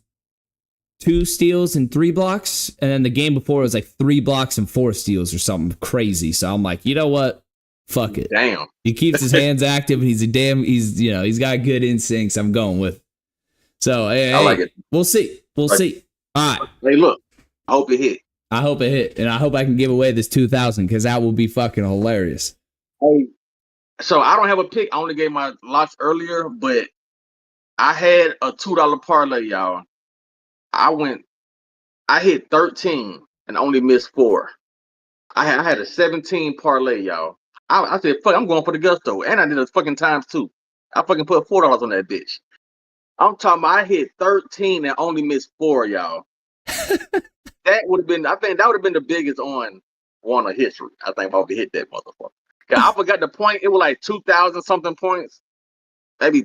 2 steals and 3 blocks, and then the game before it was like 3 blocks and 4 steals or something crazy. So I'm like, you know what? Fuck it. Damn. He keeps his hands active, and he's got good instincts. I'm going with. So hey, I like it. We'll see. We'll see. All right. Hey, look. I hope it hit. I hope it hit, and I hope I can give away this 2,000 because that will be fucking hilarious. Hey, so I don't have a pick. I only gave my lots earlier, but I had a $2 parlay, y'all. I hit 13 and only missed 4. I had a 17 parlay, y'all. I said, fuck, I'm going for the gusto. And I did a fucking times 2. I fucking put $4 on that bitch. I'm talking about I hit 13 and only missed 4, y'all. That would have been, I think that would have been the biggest on Warner history. I think if I would have hit that motherfucker. I forgot the point. It was like 2,000 something points. Maybe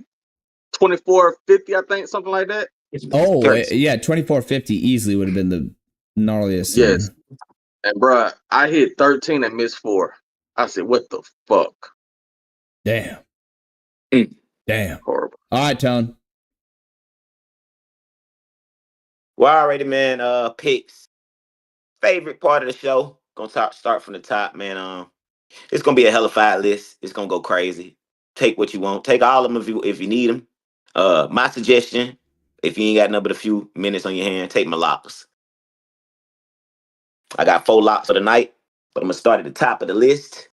24-50, I think, something like that. Oh, Crazy. yeah, 24-50 easily would have been the gnarliest. Yes. And bruh, I hit 13 and missed 4. I said, what the fuck? Damn. Damn. Horrible. All right, Tone. Well, already, man. Picks. Favorite part of the show. Gonna start from the top, man. It's gonna be a hellified list. It's gonna go crazy. Take what you want. Take all of them if you need them. My suggestion, if you ain't got nothing but a few minutes on your hand, take my locks. I got 4 locks for the night, but I'm gonna start at the top of the list.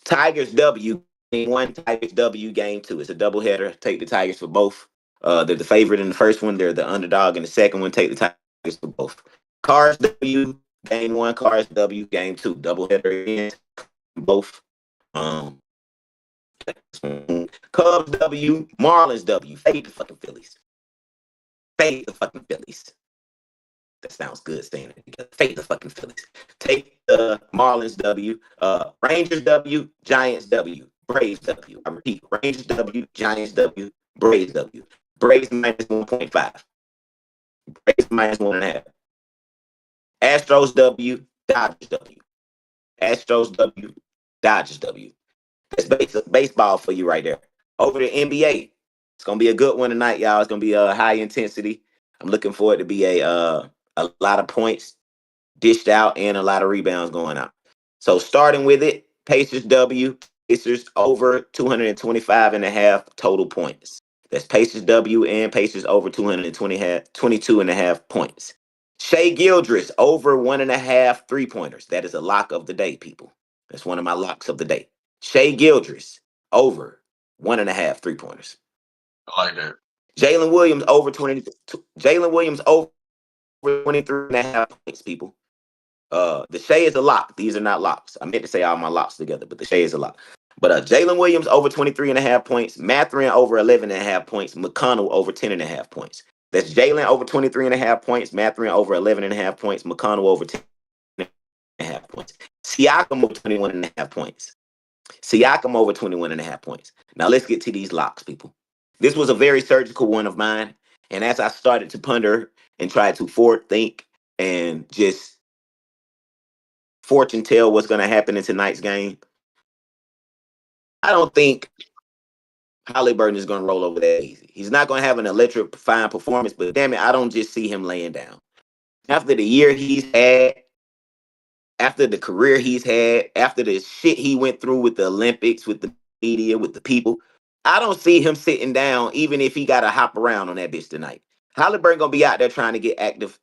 Tigers W game 1, Tigers W game 2. It's a doubleheader. Take the Tigers for both. They're the favorite in the first one. They're the underdog in the second one. Take the Tigers for both. Cars W game 1, Cars W game 2. Doubleheader again. Both. Cubs W, Marlins W. Fade the fucking Phillies. Fade the fucking Phillies. That sounds good saying it together. Fade the fucking Phillies. Take the Marlins W. Rangers W, Giants W, Braves W. I repeat, Rangers W, Giants W, Braves W. Braves minus 1.5. Braves minus 1.5. Astros W, Dodgers W. Astros W, Dodgers W. That's baseball for you right there. Over the NBA, it's gonna be a good one tonight, y'all. It's gonna be a high intensity. I'm looking for it to be a lot of points dished out and a lot of rebounds going out. So starting with it, Pacers W, Pacers over 225.5 total points. That's Pacers W and Pacers over 22.5 points. Shai Gilgeous over 1.5 3-pointers. That is a lock of the day, people. That's one of my locks of the day. Shai Gilgeous over 1.5 3-pointers. I like that. Jalen Williams over 23.5 points, people. The Shai is a lock. These are not locks. I meant to say all my locks together, but the Shai is a lock. But Jalen Williams over 23.5 points, Mathurin over 11.5 points, McConnell over 10.5 points. That's Jalen over 23.5 points, Mathurin over 11.5 points, McConnell over 10.5 points. Siakam over 21.5 points. Siakam over 21.5 points. Now let's get to these locks, people. This was a very surgical one of mine. And as I started to ponder and try to forward think and just fortune tell what's going to happen in tonight's game, I don't think Halliburton is going to roll over that easy. He's not going to have an electrifying performance, but damn it, I don't just see him laying down. After the year he's had, after the career he's had, after the shit he went through with the Olympics, with the media, with the people, I don't see him sitting down, even if he got to hop around on that bitch tonight. Halliburton going to be out there trying to get active,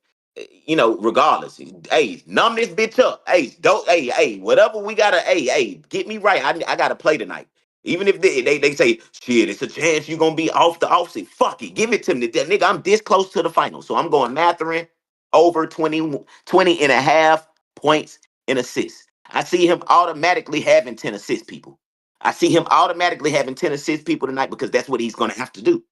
regardless. Hey, numb this bitch up. Hey, whatever we got to, get me right. I got to play tonight. Even if they say, shit, it's a chance you're going to be off the offset. Fuck it. Give it to me. Nigga, I'm this close to the final. So I'm going Mathurin over 20.5 points and assists. I see him automatically having 10 assists, people. I see him automatically having 10 assists, people, tonight, because that's what he's going to have to do.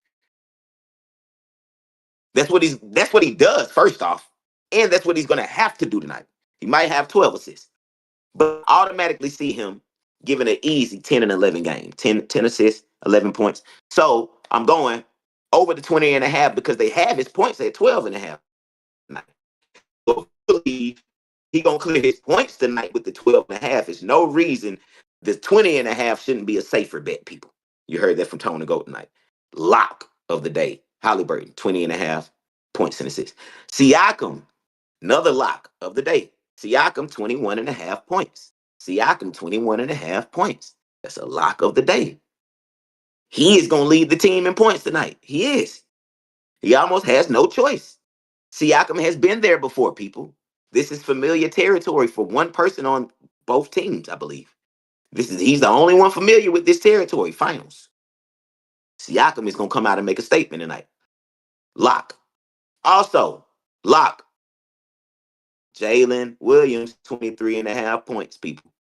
That's what he does, first off. And that's what he's going to have to do tonight. He might have 12 assists. But I automatically see him giving an easy 10 and 11 game. 10 assists, 11 points. So I'm going over the 20.5 because they have his points at 12.5. So he gonna clear his points tonight with the 12.5. There's no reason the 20.5 shouldn't be a safer bet, people. You heard that from ToneTheGoat tonight. Lock of the day. Halliburton, 20.5 points and assists. Siakam, another lock of the day. Siakam, 21.5 points. Siakam, 21.5 points. That's a lock of the day. He is gonna lead the team in points tonight. He is. He almost has no choice. Siakam has been there before, people. This is familiar territory for one person on both teams, I believe. He's the only one familiar with this territory, finals. Siakam is going to come out and make a statement tonight. Lock. Also, lock. Jalen Williams, 23.5 points, people.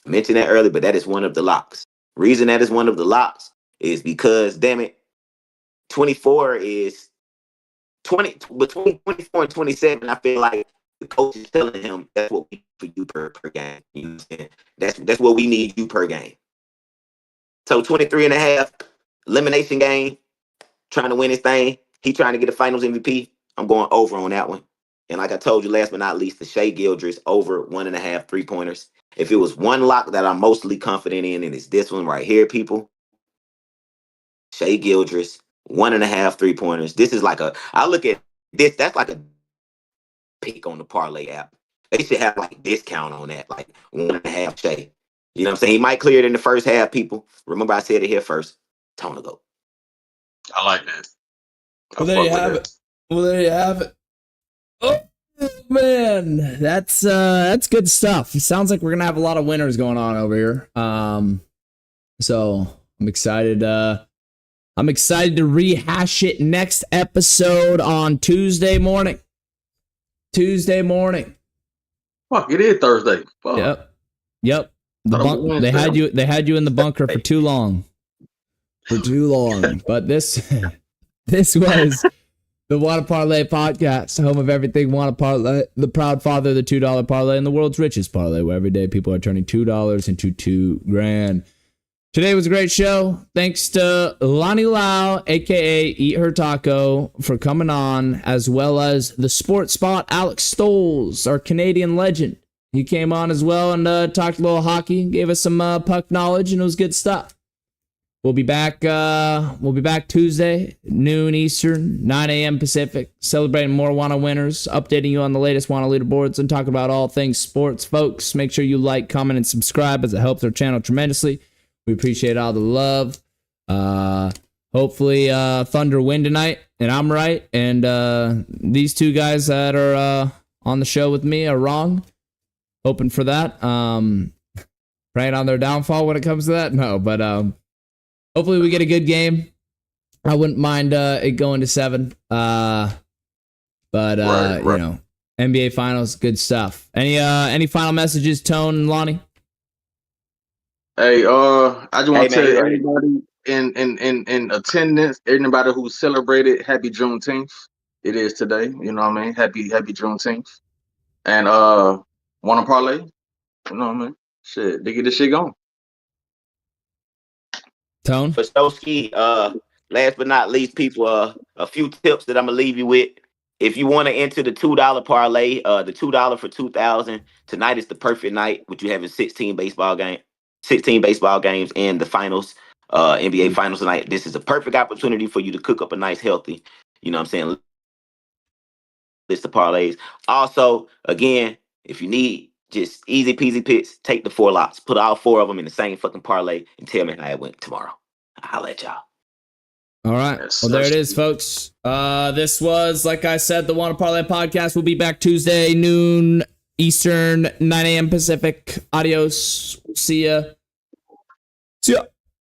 I mentioned that earlier, but that is one of the locks. Reason that is one of the locks is because, damn it, 24 is 20 between 24 and 27. I feel like the coach is telling him that's what we need for you per game. You know what I'm saying? That's what we need you per game. So 23.5 elimination game. trying to win his thing. He trying to get a Finals MVP. I'm going over on that one. And like I told you, last but not least, the Shea Gildress over 1.5 3-pointers. If it was one lock that I'm mostly confident in, and it's this one right here, people. Shea Gildress, 1.5 3-pointers. This is like I look at this, that's like a pick on the parlay app. They should have like a discount on that, like 1.5 Shea. You know what I'm saying? He might clear it in the first half, people. Remember I said it here first. ToneTheGoat. I like that. Well, there you have it. Well, there you have it. Oh man, that's good stuff. It sounds like we're gonna have a lot of winners going on over here. So I'm excited. I'm excited to rehash it next episode on Tuesday morning. Fuck, it is Thursday. Fuck. Yep. They had you in the bunker for too long. But this was the Wanna Parlay Podcast, home of everything Wanna Parlay, the proud father of the $2 parlay and the world's richest parlay, where every day people are turning $2 into $2,000. Today was a great show. Thanks to Lonnie Lyle, a.k.a. Eat Her Taco, for coming on, as well as the sports spot Alex Stoles, our Canadian legend. He came on as well and talked a little hockey, gave us some puck knowledge, and it was good stuff. We'll be back Tuesday, noon Eastern, 9 a.m. Pacific, celebrating more Wanna winners, updating you on the latest Wanna leaderboards, and talking about all things sports. Folks, make sure you like, comment, and subscribe, as it helps our channel tremendously. We appreciate all the love. Hopefully Thunder win tonight, and I'm right, and these two guys that are on the show with me are wrong. Hoping for that. Praying on their downfall when it comes to that. No, but hopefully we get a good game. I wouldn't mind it going to 7. Right. You know, NBA Finals, good stuff. Any final messages, Tone and Lonnie? Hey, I just want to tell everybody in attendance, anybody who celebrated Happy Juneteenth. It is today. You know what I mean? Happy Juneteenth. And Wanna parlay? You know what I mean? Shit, they get this shit going. Tone? For Stoski, last but not least, people, a few tips that I'm gonna leave you with. If you want to enter the $2 parlay, the $2 for 2,000, tonight is the perfect night, with you having 16 baseball games and the finals, NBA finals tonight. This is a perfect opportunity for you to cook up a nice, healthy, you know what I'm saying, list of parlays. Also, again, if you need just easy peasy picks, take the 4 lots, put all 4 of them in the same fucking parlay, and tell me how it went tomorrow. I'll let y'all. All right. Well, there it is, folks. This was, like I said, the Wanna Parlay Podcast. We'll be back Tuesday, noon Eastern, 9 a.m. Pacific. Adios. See ya.